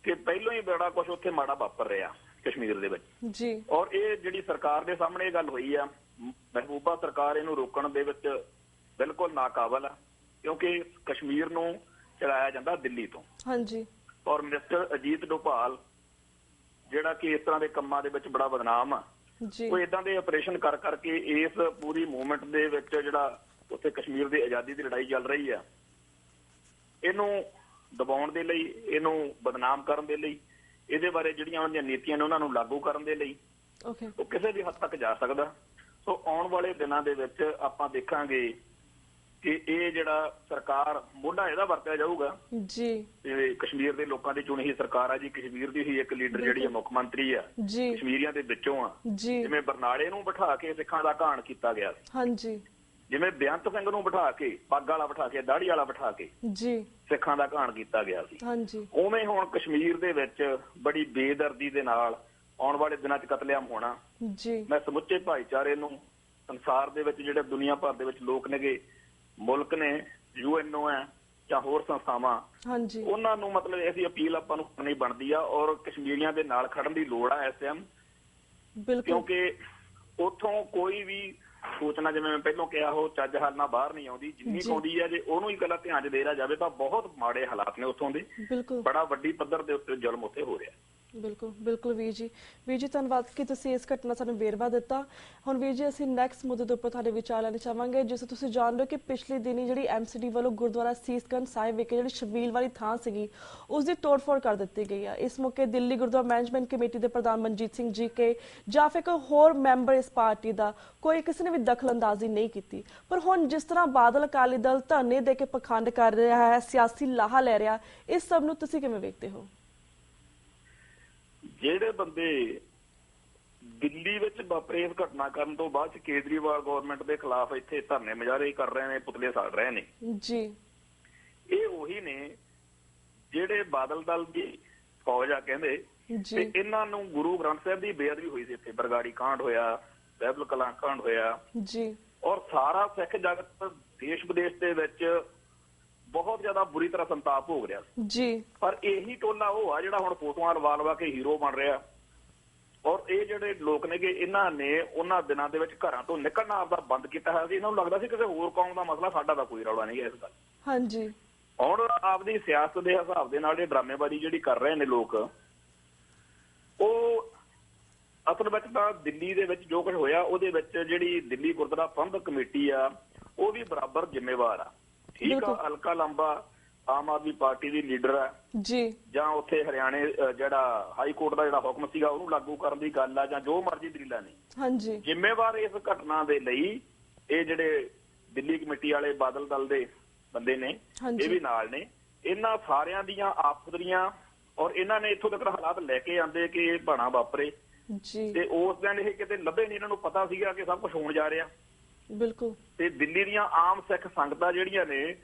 ਕਿ ਪਹਿਲਾਂ ਹੀ ਬੜਾ ਕੁਝ ਉੱਥੇ ਮਾੜਾ ਵਾਪਰ ਰਿਹਾ ਕਸ਼ਮੀਰ ਦੇ ਵਿੱਚ ਜੀ। ਔਰ ਇਹ ਜਿਹੜੀ ਸਰਕਾਰ ਦੇ ਸਾਹਮਣੇ ਇਹ ਗੱਲ ਹੋਈ ਆ, ਮਹਿਬੂਬਾ ਸਰਕਾਰ ਇਹਨੂੰ ਰੋਕਣ ਦੇ ਵਿੱਚ ਬਿਲਕੁਲ ਨਾਕਾਬਲ ਆ, ਕਿਉਂਕਿ ਕਸ਼ਮੀਰ ਨੂੰ ਚਲਾਇਆ ਜਾਂਦਾ ਦਿੱਲੀ ਤੋਂ। ਹਾਂਜੀ। ਔਰ ਮਿਨਿਸਟਰ ਅਜੀਤ ਡੋਭਾਲ ਜਿਹੜਾ ਕਿ ਇਸ ਤਰ੍ਹਾਂ ਦੇ ਕੰਮਾਂ ਦੇ ਵਿੱਚ ਬੜਾ ਬਦਨਾਮ ਆ, ਉਹ ਇਦਾਂ ਦੇ ਆਪਰੇਸ਼ਨ ਕਰ ਕਰਕੇ ਇਸ ਪੂਰੀ ਮੂਵਮੈਂਟ ਦੇ ਵਿੱਚ ਜਿਹੜਾ ਉੱਥੇ ਕਸ਼ਮੀਰ ਦੀ ਆਜ਼ਾਦੀ ਦੀ ਲੜਾਈ ਚੱਲ ਰਹੀ ਆ, ਇਹਨੂੰ ਦਬਾਉਣ ਦੇ ਲਈ, ਇਹਨੂੰ ਬਦਨਾਮ ਕਰਨ ਦੇ ਲਈ, ਇਹਦੇ ਬਾਰੇ ਜਿਹੜੀਆਂ ਉਹਨਾਂ ਦੀਆਂ ਨੀਤੀਆਂ ਨੇ ਉਹਨਾਂ ਨੂੰ ਲਾਗੂ ਕਰਨ ਦੇ ਲਈ ਉਹ ਕਿਸੇ ਵੀ ਹੱਦ ਤੱਕ ਜਾ ਸਕਦਾ। ਸੋ ਆਉਣ ਵਾਲੇ ਦਿਨਾਂ ਦੇ ਵਿੱਚ ਆਪਾਂ ਦੇਖਾਂਗੇ ਕਿ ਇਹ ਜਿਹੜਾ ਸਰਕਾਰ ਮੋਢਾ ਇਹਦਾ ਵਰਤਿਆ ਜਾਊਗਾ ਜੀ। ਤੇ ਕਸ਼ਮੀਰ ਦੇ ਲੋਕਾਂ ਦੀ ਚੁਣੀ ਹੋਈ ਸਰਕਾਰ ਆ ਜੀ, ਕਸ਼ਮੀਰ ਦੀ ਹੀ ਇੱਕ ਲੀਡਰ ਜਿਹੜੀ ਹੈ ਮੁੱਖ ਮੰਤਰੀ ਆ, ਕਸ਼ਮੀਰੀਆਂ ਦੇ ਵਿੱਚੋਂ ਆ। ਜਿਵੇਂ ਬਰਨਾਲੇ ਨੂੰ ਬਿਠਾ ਕੇ ਸਿੱਖਾਂ ਦਾ ਘਾਣ ਕੀਤਾ ਗਿਆ ਸੀ, ਹਾਂਜੀ, ਜਿਵੇਂ ਬੇਅੰਤ ਸਿੰਘ ਨੂੰ ਬਿਠਾ ਕੇ, ਪੱਗ ਵਾਲਾ ਬਿਠਾ ਕੇ, ਦਾੜੀ ਵਾਲਾ ਬਿਠਾ ਕੇ ਜੀ ਸਿੱਖਾਂ ਦਾ ਘਾਣ ਕੀਤਾ ਗਿਆ ਸੀ, ਹਾਂਜੀ, ਉਵੇਂ ਹੁਣ ਕਸ਼ਮੀਰ ਦੇ ਵਿੱਚ ਬੜੀ ਬੇਦਰਦੀ ਦੇ ਨਾਲ ਆਉਣ ਵਾਲੇ ਦਿਨਾਂ 'ਚ ਕਤਲੇਆਮ ਹੋਣਾ ਜੀ। ਮੈਂ ਸਮੁੱਚੇ ਭਾਈਚਾਰੇ ਨੂੰ, ਸੰਸਾਰ ਦੇ ਵਿੱਚ ਜਿਹੜੇ ਦੁਨੀਆ ਭਰ ਦੇ ਵਿੱਚ ਲੋਕ ਨੇਗੇ, ਮੁਲਕ ਨੇ, UNO ਹੈ ਜਾਂ ਹੋਰ ਸੰਸਥਾਵਾਂ, ਹਾਂਜੀ, ਉਹਨਾਂ ਨੂੰ ਮਤਲਬ ਐਸੀ ਅਪੀਲ ਆਪਾਂ ਨੂੰ ਕਰਨੀ ਬਣਦੀ ਆ ਔਰ ਕਸ਼ਮੀਰੀਆਂ ਦੇ ਨਾਲ ਖੜਨ ਦੀ ਲੋੜ ਆ ਇਸ ਟਾਈਮ, ਕਿਉਂਕਿ ਉੱਥੋਂ ਕੋਈ ਵੀ ਸੂਚਨਾ, ਜਿਵੇਂ ਮੈਂ ਪਹਿਲਾਂ ਕਿਹਾ, ਉਹ ਚੱਜ ਹੱਲ ਨਾਲ ਬਾਹਰ ਨਹੀਂ ਆਉਂਦੀ। ਜਿੰਨੀ ਆਉਂਦੀ ਹੈ ਜੇ ਉਹਨੂੰ ਹੀ ਇਕੱਲਾ ਧਿਆਨ 'ਚ ਦੇ ਰਿਹਾ ਜਾਵੇ ਤਾਂ ਬਹੁਤ ਮਾੜੇ ਹਾਲਾਤ ਨੇ ਉੱਥੋਂ ਦੇ, ਬੜਾ ਵੱਡੀ ਪੱਧਰ ਦੇ ਉੱਤੇ ਜ਼ੁਲਮ ਉੱਥੇ ਹੋ ਰਿਹਾ। ਬਿਲਕੁਲ ਵੀਰ ਜੀ ਧੰਨਵਾਦ ਕਿ ਤੁਸੀਂ ਇਸ ਘਟਨਾ ਸਾਨੂੰ ਵੇਰਵਾ ਦਿੱਤਾ। ਹੁਣ ਵੀਰ ਜੀ ਅਸੀਂ ਨੈਕਸਟ ਮੁੱਦੇ ਦੇ ਉੱਪਰ ਤੁਹਾਡੇ ਵਿਚਾਰ ਲੈਣੇ ਚਾਹਾਂਗੇ। ਜਿਸ ਤੁਸੀਂ ਜਾਣਦੇ ਹੋ ਕਿ ਪਿਛਲੇ ਦਿਨੀ ਜਿਹੜੀ MCD ਵੱਲੋਂ ਗੁਰਦੁਆਰਾ ਸੀਸਗੰਜ ਸਾਹਿਬ ਵਿਖੇ ਜਿਹੜੀ ਸ਼ਬੀਲ ਵਾਲੀ ਥਾਂ ਸੀਗੀ ਉਸ ਦੀ ਤੋੜਫੋੜ ਕਰ ਦਿੱਤੀ ਗਈ ਆ। ਇਸ ਮੌਕੇ ਦਿੱਲੀ ਗੁਰਦੁਆਰਾ ਮੈਨੇਜਮੈਂਟ ਕਮੇਟੀ ਦੇ ਪ੍ਰਧਾਨ ਮਨਜੀਤ ਸਿੰਘ ਜੀ ਕੇ ਜਾਂ ਫਿਰ ਕੋਈ ਹੋਰ ਮੈਂਬਰ ਇਸ ਪਾਰਟੀ ਦਾ ਕੋਈ ਕਿਸੇ ਨੇ ਵੀ ਦਖਲਅੰਦਾਜ਼ੀ ਨਹੀਂ ਕੀਤੀ। ਪਰ ਹੁਣ ਜਿਸ ਤਰ੍ਹਾਂ ਬਾਦਲ ਅਕਾਲੀ ਦਲ ਧਰਨੇ ਦੇ ਕੇ ਪਖੰਡ ਕਰ ਰਿਹਾ ਹੈ, ਸਿਆਸੀ ਲਾਹਾ ਲੈ ਰਿਹਾ, ਇਸ ਸਭ ਨੂੰ ਤੁਸੀਂ ਕਿਵੇਂ ਵੇਖਦੇ ਹੋ? ਜਿਹੜੇ ਬੰਦੇ ਦਿੱਲੀ ਵਿੱਚ ਵਾਪਰੇ ਇਸ ਘਟਨਾ ਕਰਨ ਤੋਂ ਬਾਅਦ ਕੇਜਰੀਵਾਲ ਗਵਰਨਮੈਂਟ ਦੇ ਖਿਲਾਫ ਇੱਥੇ ਧਰਨੇ ਮੁਜ਼ਾਹਰੇ ਕਰ ਰਹੇ ਨੇ, ਪੁਤਲੇ ਸਾੜ ਰਹੇ ਨੇ ਜੀ, ਇਹ ਉਹੀ ਨੇ ਜਿਹੜੇ ਬਾਦਲ ਦਲ ਦੀ ਫੌਜ ਆ ਕਹਿੰਦੇ, ਤੇ ਇਹਨਾਂ ਨੂੰ ਗੁਰੂ ਗ੍ਰੰਥ ਸਾਹਿਬ ਦੀ ਬੇਅਦਬੀ ਹੋਈ ਸੀ, ਇੱਥੇ ਬਰਗਾੜੀ ਕਾਂਡ ਹੋਇਆ, ਬਹਿਬਲ ਕਲਾਂ ਕਾਂਡ ਹੋਇਆ ਜੀ, ਔਰ ਸਾਰਾ ਸਿੱਖ ਜਗਤ ਦੇਸ਼ ਵਿਦੇਸ਼ ਦੇ ਵਿੱਚ ਬਹੁਤ ਜ਼ਿਆਦਾ ਬੁਰੀ ਤਰ੍ਹਾਂ ਸੰਤਾਪ ਭੋਗ ਰਿਹਾ ਜੀ। ਪਰ ਇਹੀ ਟੋਲਾ ਉਹ ਆ ਜਿਹੜਾ ਹੁਣ ਫੋਟੋਆਂ ਲਵਾ ਕੇ ਹੀਰੋ ਬਣ ਰਿਹਾ। ਔਰ ਇਹ ਜਿਹੜੇ ਲੋਕ ਨੇਗੇ, ਇਹਨਾਂ ਨੇ ਉਹਨਾਂ ਦਿਨਾਂ ਦੇ ਵਿੱਚ ਘਰਾਂ ਤੋਂ ਨਿਕਲਣਾ ਆਪਦਾ ਬੰਦ ਕੀਤਾ ਹੋਇਆ ਸੀ। ਇਹਨਾਂ ਨੂੰ ਲੱਗਦਾ ਸੀ ਕਿਸੇ ਹੋਰ ਕੌਮ ਦਾ ਮਸਲਾ, ਸਾਡਾ ਤਾਂ ਕੋਈ ਰੌਲਾ ਨਹੀਂ ਹੈ ਇਸ ਗੱਲ। ਹਾਂਜੀ, ਹੁਣ ਆਪਦੀ ਸਿਆਸਤ ਦੇ ਹਿਸਾਬ ਦੇ ਨਾਲ ਇਹ ਡਰਾਮੇਬਾਜ਼ੀ ਜਿਹੜੀ ਕਰ ਰਹੇ ਨੇ ਲੋਕ, ਉਹ ਅਸਲ ਵਿੱਚ ਤਾਂ ਦਿੱਲੀ ਦੇ ਵਿੱਚ ਜੋ ਕੁਝ ਹੋਇਆ ਉਹਦੇ ਵਿੱਚ ਜਿਹੜੀ ਦਿੱਲੀ ਗੁਰਦੁਆਰਾ ਪ੍ਰਬੰਧਕ ਕਮੇਟੀ ਆ ਉਹ ਵੀ ਬਰਾਬਰ ਜ਼ਿੰਮੇਵਾਰ ਆ। ਠੀਕ ਆ, ਹਲਕਾ ਲੰਬਾ ਆਮ ਆਦਮੀ ਪਾਰਟੀ ਦੀ ਲੀਡਰ ਹੈ ਜੀ, ਜਾਂ ਉੱਥੇ ਹਰਿਆਣੇ ਜਿਹੜਾ ਹਾਈ ਕੋਰਟ ਦਾ ਜਿਹੜਾ ਹੁਕਮ ਸੀਗਾ ਉਹਨੂੰ ਲਾਗੂ ਕਰਨ ਦੀ ਗੱਲ ਆ, ਜਾਂ ਜੋ ਮਰਜ਼ੀ ਦਲੀਲਾਂ ਨੇ, ਹਾਂਜੀ, ਜ਼ਿੰਮੇਵਾਰ ਇਸ ਘਟਨਾ ਦੇ ਲਈ ਇਹ ਜਿਹੜੇ ਦਿੱਲੀ ਕਮੇਟੀ ਵਾਲੇ ਬਾਦਲ ਦਲ ਦੇ ਬੰਦੇ ਨੇ, ਇਹ ਵੀ ਨਾਲ ਨੇ। ਇਹਨਾਂ ਸਾਰਿਆਂ ਦੀਆਂ ਆਫਤਰੀਆਂ ਔਰ ਇਹਨਾਂ ਨੇ ਇੱਥੋਂ ਤੱਕ ਹਾਲਾਤ ਲੈ ਕੇ ਆਂਦੇ ਕਿ ਇਹ ਭਾਣਾ ਵਾਪਰੇ ਜੀ, ਤੇ ਉਸ ਦਿਨ ਇਹ ਕਿਤੇ ਲੱਭੇ ਨਹੀਂ। ਇਹਨਾਂ ਨੂੰ ਪਤਾ ਸੀਗਾ ਕਿ ਸਭ ਕੁਝ ਹੋਣ ਜਾ ਰਿਹਾ। ਬਿਲਕੁਲ। ਤੇ ਦਿੱਲੀ ਦੀਆਂ ਆਮ ਸਿੱਖ ਸੰਗਤਾਂ ਜਿਹੜੀਆਂ ਨੇ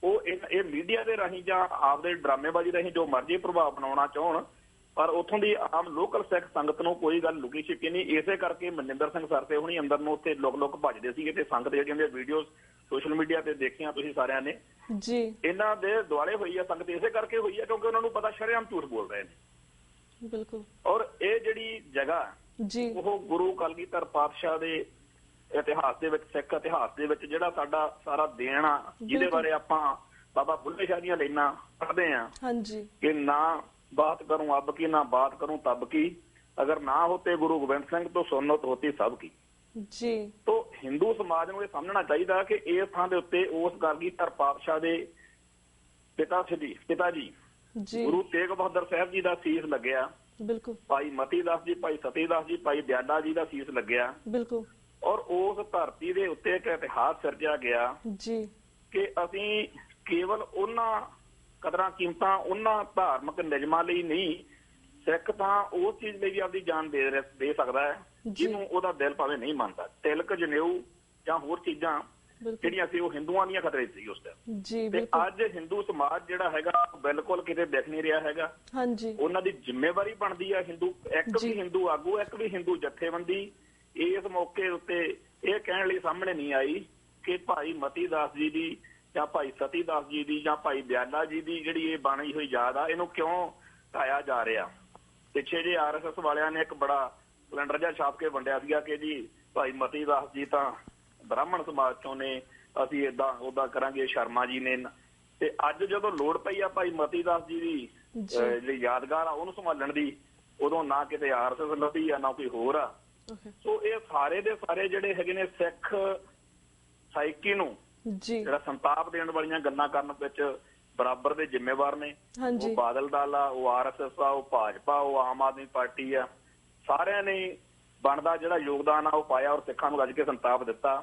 ਉਹ ਇਹ ਮੀਡੀਆ ਦੇ ਰਾਹੀਂ ਜਾਂ ਆਪਦੇ ਡਰਾਮੇਬਾਜ਼ੀ ਰਾਹੀਂ ਜੋ ਮਰਜ਼ੀ ਪ੍ਰਭਾਵ ਬਣਾਉਣਾ ਚਾਹਣ, ਪਰ ਉੱਥੋਂ ਦੀ ਆਮ ਲੋਕਲ ਸਿੱਖ ਸੰਗਤ ਨੂੰ ਕੋਈ ਗੱਲ ਲੁਕੀ ਛਿਪੀ ਨਹੀਂ। ਇਸੇ ਕਰਕੇ ਮਨਿੰਦਰ ਸਿੰਘ ਸਰਸੇ ਹੁਣੀ ਅੰਦਰ ਨੂੰ ਉੱਥੇ ਲੁਕ ਭੱਜਦੇ ਸੀਗੇ ਤੇ ਸੰਗਤ ਜਿਹੜੀਆਂ ਦੀਆਂ ਵੀਡੀਓਜ਼ ਸੋਸ਼ਲ ਮੀਡੀਆ ਤੇ ਦੇਖੀਆਂ ਤੁਸੀਂ ਸਾਰਿਆਂ ਨੇ ਜੀ, ਇਹਨਾਂ ਦੇ ਦੁਆਲੇ ਹੋਈ ਆ ਸੰਗਤ। ਇਸੇ ਕਰਕੇ ਹੋਈ ਆ ਕਿਉਂਕਿ ਉਹਨਾਂ ਨੂੰ ਪਤਾ ਸ਼ਰੇਆਮ ਝੂਠ ਬੋਲ ਰਹੇ ਨੇ। ਬਿਲਕੁਲ। ਔਰ ਇਹ ਜਿਹੜੀ ਜਗ੍ਹਾ ਜੀ, ਉਹ ਗੁਰੂ ਕਲਗੀਧਰ ਪਾਤਸ਼ਾਹ ਦੇ ਇਤਿਹਾਸ ਦੇ ਵਿੱਚ, ਸਿੱਖ ਇਤਿਹਾਸ ਦੇ ਵਿੱਚ ਜਿਹੜਾ ਸਾਡਾ ਸਾਰਾ ਦੇਣ ਆ, ਜਿਹਦੇ ਬਾਰੇ ਆਪਾਂ ਬਾਬਾ ਬੁੱਲੇ ਸ਼ਾਹ ਦੀਆਂ ਲਾਈਨਾਂ ਪੜ੍ਹਦੇ ਆ, ਹਾਂਜੀ, ਕਿ ਨਾ ਬਾਤ ਕਰੂੰ ਅਬ ਕੀ, ਨਾ ਬਾਤ ਕਰੂੰ ਤਬ ਕੀ, ਅਗਰ ਨਾ ਹੋਤੇ ਗੁਰੂ ਗੋਬਿੰਦ ਸਿੰਘ ਤੋਂ ਸੁਨਨਤ ਹੋਤੀ ਸਭ ਕੀ। ਜੀ, ਤੋਂ ਹਿੰਦੂ ਸਮਾਜ ਨੂੰ ਇਹ ਸਮਝਣਾ ਚਾਹੀਦਾ ਕਿ ਇਸ ਥਾਂ ਦੇ ਉੱਤੇ ਉਸ ਕਲਗੀਧਰ ਪਾਤਸ਼ਾਹ ਦੇ ਪਿਤਾ ਜੀ ਜੀ, ਗੁਰੂ ਤੇਗ ਬਹਾਦਰ ਸਾਹਿਬ ਜੀ ਦਾ ਸੀਸ ਲੱਗਿਆ। ਬਿਲਕੁਲ, ਭਾਈ ਮਤੀ ਦਾਸ ਜੀ, ਭਾਈ ਸਤੀ ਦਾਸ ਜੀ, ਭਾਈ ਦਿਆਲਾ ਜੀ ਦਾ ਸੀਸ ਲੱਗਿਆ। ਬਿਲਕੁਲ। ਔਰ ਉਸ ਧਰਤੀ ਦੇ ਉੱਤੇ ਇੱਕ ਇਤਿਹਾਸ ਸਿਰਜਿਆ ਗਿਆ ਜੀ, ਕਿ ਅਸੀਂ ਕੇਵਲ ਉਹਨਾਂ ਕਦਰਾਂ ਕੀਮਤਾਂ, ਉਹਨਾਂ ਧਾਰਮਿਕ ਨਿਯਮਾਂ ਲਈ ਨਹੀਂ, ਸਿੱਖ ਤਾਂ ਉਸ ਚੀਜ਼ ਲਈ ਵੀ ਆਪਦੀ ਜਾਨ ਦੇ ਸਕਦਾ ਹੈ ਜਿਹਨੂੰ ਉਹਦਾ ਦਿਲ ਭਾਵੇਂ ਨਹੀਂ ਮੰਨਦਾ। ਤਿਲਕ, ਜਨੇਊ ਜਾਂ ਹੋਰ ਚੀਜ਼ਾਂ ਜਿਹੜੀਆਂ ਸੀ ਉਹ ਹਿੰਦੂਆਂ ਦੀਆਂ ਖਤਰੇ ਸੀ ਉਸ ਟਾਈਮ। ਜੀ, ਤੇ ਅੱਜ ਹਿੰਦੂ ਸਮਾਜ ਜਿਹੜਾ ਹੈਗਾ ਬਿਲਕੁਲ ਕਿਤੇ ਦਿਖ ਨਹੀਂ ਰਿਹਾ ਹੈਗਾ। ਹਾਂਜੀ, ਉਹਨਾਂ ਦੀ ਜ਼ਿੰਮੇਵਾਰੀ ਬਣਦੀ ਆ ਇੱਕ ਵੀ ਹਿੰਦੂ ਆਗੂ, ਇੱਕ ਵੀ ਹਿੰਦੂ ਜਥੇਬੰਦੀ ਇਸ ਮੌਕੇ ਉੱਤੇ ਇਹ ਕਹਿਣ ਲਈ ਸਾਹਮਣੇ ਨਹੀਂ ਆਈ ਕਿ ਭਾਈ ਮਤੀ ਦਾਸ ਜੀ ਦੀ ਜਾਂ ਭਾਈ ਸਤੀ ਦਾਸ ਜੀ ਦੀ ਜਾਂ ਭਾਈ ਦਿਆਲਾ ਜੀ ਦੀ ਜਿਹੜੀ ਇਹ ਬਣੀ ਹੋਈ ਯਾਦ ਆ, ਇਹਨੂੰ ਕਿਉਂ ਢਾਇਆ ਜਾ ਰਿਹਾ। ਪਿੱਛੇ ਜੇ RSS ਵਾਲਿਆਂ ਨੇ ਇੱਕ ਬੜਾ ਕੈਲੰਡਰ ਜਿਹਾ ਛਾਪ ਕੇ ਵੰਡਿਆ ਸੀਗਾ ਕਿ ਜੀ ਭਾਈ ਮਤੀ ਦਾਸ ਜੀ ਤਾਂ ਬ੍ਰਾਹਮਣ ਸਮਾਜ ਚੋਂ ਨੇ, ਅਸੀਂ ਏਦਾਂ ਓਦਾਂ ਕਰਾਂਗੇ, ਸ਼ਰਮਾ ਜੀ ਨੇ। ਤੇ ਅੱਜ ਜਦੋਂ ਲੋੜ ਪਈ ਆ ਭਾਈ ਮਤੀ ਦਾਸ ਜੀ ਦੀ ਜਿਹੜੀ ਯਾਦਗਾਰ ਆ ਉਹਨੂੰ ਸੰਭਾਲਣ ਦੀ, ਉਦੋਂ ਨਾ ਕਿਤੇ RSS ਲੱਭੀ ਆ, ਨਾ ਕੋਈ ਹੋਰ ਆ। ਸੋ ਇਹ ਸਾਰੇ ਦੇ ਸਾਰੇ ਜਿਹੜੇ ਹੈਗੇ ਨੇ ਸਿੱਖ ਸਾਈਕੀ ਨੂੰ ਜਿਹੜਾ ਸੰਤਾਪ ਦੇਣ ਵਾਲੀਆਂ ਗੱਲਾਂ ਕਰਨ ਵਿੱਚ ਬਰਾਬਰ ਦੇ ਜ਼ਿੰਮੇਵਾਰ ਨੇ। ਉਹ ਬਾਦਲ ਦਲ ਆ, ਉਹ RSS ਆ, ਉਹ ਭਾਜਪਾ, ਉਹ ਆਮ ਆਦਮੀ ਪਾਰਟੀ ਆ, ਸਾਰਿਆਂ ਨੇ ਬਣਦਾ ਜਿਹੜਾ ਯੋਗਦਾਨ ਆ ਉਹ ਪਾਇਆ ਔਰ ਸਿੱਖਾਂ ਨੂੰ ਰੱਜ ਕੇ ਸੰਤਾਪ ਦਿੱਤਾ।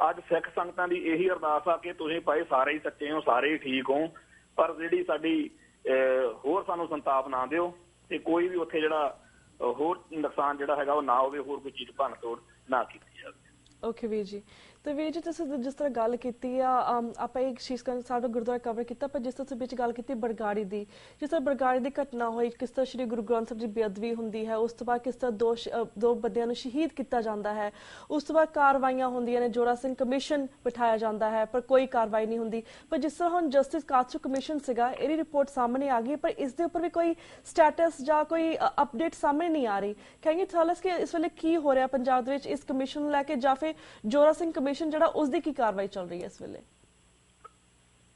ਅੱਜ ਸਿੱਖ ਸੰਗਤਾਂ ਦੀ ਇਹੀ ਅਰਦਾਸ ਆ ਕਿ ਤੁਸੀਂ ਭਾਈ ਸਾਰੇ ਹੀ ਸੱਚੇ ਹੋ, ਸਾਰੇ ਹੀ ਠੀਕ ਹੋ, ਪਰ ਜਿਹੜੀ ਸਾਡੀ ਹੋਰ ਸਾਨੂੰ ਸੰਤਾਪ ਨਾ ਦਿਓ ਤੇ ਕੋਈ ਵੀ ਉੱਥੇ ਜਿਹੜਾ ਹੋਰ ਨੁਕਸਾਨ ਜਿਹੜਾ ਹੈਗਾ ਉਹ ਨਾ ਹੋਵੇ, ਹੋਰ ਕੋਈ ਚੀਜ਼ ਭੰਨ ਤੋੜ ਨਾ ਕੀਤੀ ਜਾਵੇ। ਓਕੇ ਵੀਰ ਜੀ। ਤੇ ਵੀਰ ਜੀ ਤੁਸੀਂ ਜਿਸ ਤਰ੍ਹਾਂ ਗੱਲ ਕੀਤੀ ਆ, ਆਪਾਂ ਇੱਕ ਚੀਜ਼ ਸਾਡਾ ਗੁਰਦੁਆਰਾ ਕਵਰ ਕੀਤਾ, ਪਰ ਜਿਸ ਤਰ੍ਹਾਂ ਤੁਸੀਂ ਵਿੱਚ ਗੱਲ ਕੀਤੀ ਬਰਗਾੜੀ ਦੀ, ਜਿਸ ਤਰ੍ਹਾਂ ਬਰਗਾੜੀ ਦੀ ਘਟਨਾ ਹੋਈ, ਕਿਸ ਤਰ੍ਹਾਂ ਸ਼੍ਰੀ ਗੁਰੂ ਗ੍ਰੰਥ ਸਾਹਿਬ ਜੀ ਬੇਅਦਬੀ ਹੁੰਦੀ ਹੈ, ਉਸ ਤੋਂ ਬਾਅਦ ਕਿਸ ਤਰ੍ਹਾਂ ਦੋ ਬੰਦਿਆਂ ਨੂੰ ਸ਼ਹੀਦ ਕੀਤਾ ਜਾਂਦਾ ਹੈ, ਉਸ ਤੋਂ ਬਾਅਦ ਕਾਰਵਾਈਆਂ ਹੁੰਦੀਆਂ ਨੇ, ਜੋਰਾ ਸਿੰਘ ਕਮਿਸ਼ਨ ਬਿਠਾਇਆ ਜਾਂਦਾ ਹੈ ਪਰ ਕੋਈ ਕਾਰਵਾਈ ਨਹੀਂ ਹੁੰਦੀ। ਪਰ ਜਿਸ ਤਰ੍ਹਾਂ ਹੁਣ ਜਸਟਿਸ ਕਾਚੂ ਕਮਿਸ਼ਨ ਸੀਗਾ, ਇਹਦੀ ਰਿਪੋਰਟ ਸਾਹਮਣੇ ਆ ਗਈ, ਪਰ ਇਸ ਦੇ ਉੱਪਰ ਵੀ ਕੋਈ ਸਟੇਟਸ ਜਾਂ ਕੋਈ ਅਪਡੇਟ ਸਾਹਮਣੇ ਨਹੀਂ ਆ ਰਹੀ। ਕੈਨ ਯੂ ਟੈਲ ਅਸ ਕਿ ਇਸ ਵੇਲੇ ਕੀ ਹੋ ਰਿਹਾ ਪੰਜਾਬ ਦੇ ਵਿੱਚ ਇਸ ਕਮਿਸ਼ਨ ਨੂੰ ਲੈ ਕੇ, ਜਾਂ ਫਿਰ ਜੋਰਾ ਸਿੰਘ ਕਮਿਸ਼ਨ ਜਿਹੜਾ ਉਸਦੀ ਕੀ ਕਾਰਵਾਈ ਚੱਲ ਰਹੀ ਹੈ ਇਸ ਵੇਲੇ?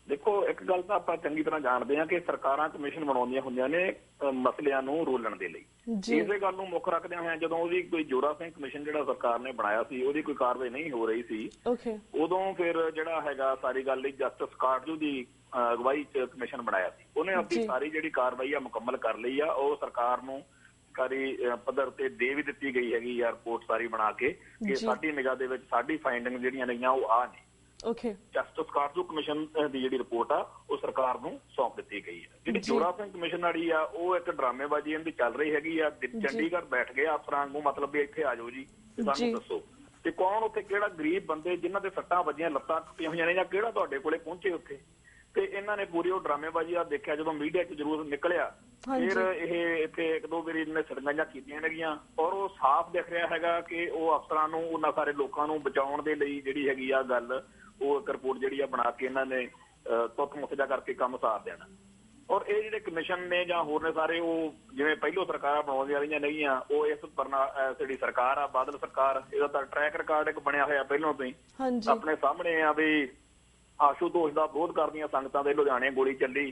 ਦੇਖੋ, ਇੱਕ ਗੱਲ ਤਾਂ ਆਪਾਂ ਚੰਗੀ ਤਰ੍ਹਾਂ ਜਾਣਦੇ ਹਾਂ ਕਿ ਸਰਕਾਰਾਂ ਕਮਿਸ਼ਨ ਬਣਾਉਂਦੀਆਂ ਹੁੰਦੀਆਂ ਨੇ ਮਸਲਿਆਂ ਨੂੰ ਰੋਲਣ ਦੇ ਲਈ। ਇਸੇ ਗੱਲ ਨੂੰ ਮੁੱਖ ਰੱਖਦਿਆਂ ਹੋਇਆ ਜਦੋਂ ਉਹਦੀ ਕੋਈ ਜੋਰਾ ਸਿੰਘ ਕਮਿਸ਼ਨ ਜਿਹੜਾ ਸਰਕਾਰ ਨੇ ਬਣਾਇਆ ਸੀ ਉਹਦੀ ਕੋਈ ਕਾਰਵਾਈ ਨਹੀਂ ਹੋ ਰਹੀ ਸੀ, ਉਦੋਂ ਫਿਰ ਜਿਹੜਾ ਹੈਗਾ ਸਾਰੀ ਗੱਲ ਲਈ ਜਸਟਿਸ ਕਾਟਜੂ ਦੀ ਅਗਵਾਈ ਚ ਕਮਿਸ਼ਨ ਬਣਾਇਆ ਸੀ। ਉਹਨੇ ਆਪਣੀ ਸਾਰੀ ਜਿਹੜੀ ਕਾਰਵਾਈ ਆ ਮੁਕੰਮਲ ਕਰ ਲਈ ਆ। ਉਹ ਸਰਕਾਰ ਨੂੰ ਸਰਕਾਰੀ ਪੱਧਰ ਤੇ ਦੇ ਵੀ ਦਿੱਤੀ ਗਈ ਹੈਗੀ ਆ ਰਿਪੋਰਟ ਸਾਰੀ ਬਣਾ ਕੇ ਕਿ ਸਾਡੀ ਨਿਗਾਹ ਦੇ ਵਿੱਚ ਸਾਡੀ ਫਾਈਂਡਿੰਗ ਜਿਹੜੀਆਂ ਨੇਗੀਆਂ ਉਹ ਆ ਨੇ। ਜਸਟਿਸ ਕਾਟਜੂ ਕਮਿਸ਼ਨ ਦੀ ਜਿਹੜੀ ਰਿਪੋਰਟ ਆ ਉਹ ਸਰਕਾਰ ਨੂੰ ਸੌਂਪ ਦਿੱਤੀ ਗਈ ਹੈ। ਜਿਹੜੀ ਜੋਰਾ ਸਿੰਘ ਕਮਿਸ਼ਨ ਵਾਲੀ ਆ ਉਹ ਇੱਕ ਡਰਾਮੇਬਾਜ਼ੀ ਇਹਦੀ ਚੱਲ ਰਹੀ ਹੈਗੀ ਆ। ਚੰਡੀਗੜ੍ਹ ਬੈਠ ਗਏ ਅਫਸਰਾਂ ਨੂੰ, ਮਤਲਬ ਵੀ ਇੱਥੇ ਆ ਜਾਓ ਜੀ ਤੇ ਸਾਨੂੰ ਦੱਸੋ ਤੇ ਕੌਣ ਉੱਥੇ ਕਿਹੜਾ ਗਰੀਬ ਬੰਦੇ ਜਿਨ੍ਹਾਂ ਦੇ ਸੱਟਾਂ ਵੱਜੀਆਂ, ਲੱਤਾਂ ਟੁੱਟੀਆਂ ਹੋਈਆਂ ਨੇ, ਜਾਂ ਕਿਹੜਾ ਤੁਹਾਡੇ ਕੋਲੇ ਪਹੁੰਚੇ ਉੱਥੇ। ਤੇ ਇਹਨਾਂ ਨੇ ਪੂਰੀ ਉਹ ਡਰਾਮੇਬਾਜ਼ੀ ਆ ਦੇਖਿਆ ਜਦੋਂ ਮੀਡੀਆ 'ਚ ਜ਼ਰੂਰ ਨਿਕਲਿਆ। ਫਿਰ ਇਹ ਇੱਥੇ ਇੱਕ ਦੋ ਵਾਰੀ ਇਹਨੇ ਸੜਗਾਈਆਂ ਕੀਤੀਆਂ ਨੇਗੀਆਂ ਔਰ ਉਹ ਸਾਫ਼ ਦਿਖ ਰਿਹਾ ਹੈਗਾ ਕਿ ਉਹ ਅਫਸਰਾਂ ਨੂੰ, ਉਹਨਾਂ ਸਾਰੇ ਲੋਕਾਂ ਨੂੰ ਬਚਾਉਣ ਦੇ ਲਈ ਜਿਹੜੀ ਹੈਗੀ ਆ ਗੱਲ, ਉਹ ਇੱਕ ਰਿਪੋਰਟ ਜਿਹੜੀ ਆ ਬਣਾ ਕੇ ਇਹਨਾਂ ਨੇ ਤੁੱਤ ਮੁੱਤਜਾ ਕਰਕੇ ਕੰਮ ਸਾਰ ਦੇਣਾ। ਔਰ ਇਹ ਜਿਹੜੇ ਕਮਿਸ਼ਨ ਨੇ ਜਾਂ ਹੋਰ ਨੇ ਸਾਰੇ, ਉਹ ਜਿਵੇਂ ਪਹਿਲੋਂ ਸਰਕਾਰਾਂ ਬਣਾਉਂਦੀਆਂ ਰਹੀਆਂ ਨੇਗੀਆਂ, ਉਹ ਇਸ ਜਿਹੜੀ ਸਰਕਾਰ ਆ ਬਾਦਲ ਸਰਕਾਰ, ਇਹਦਾ ਤਾਂ ਟਰੈਕ ਰਿਕਾਰਡ ਇੱਕ ਬਣਿਆ ਹੋਇਆ ਪਹਿਲੋਂ ਤੋਂ ਹੀ ਆਪਣੇ ਸਾਹਮਣੇ ਆ ਵੀ ਆਸ਼ੂਤੋਸ਼ ਦਾ ਵਿਰੋਧ ਕਰਦੀਆਂ ਸੰਗਤਾਂ ਦੇ ਲੁਧਿਆਣੇ ਗੋਲੀ ਚੱਲੀ,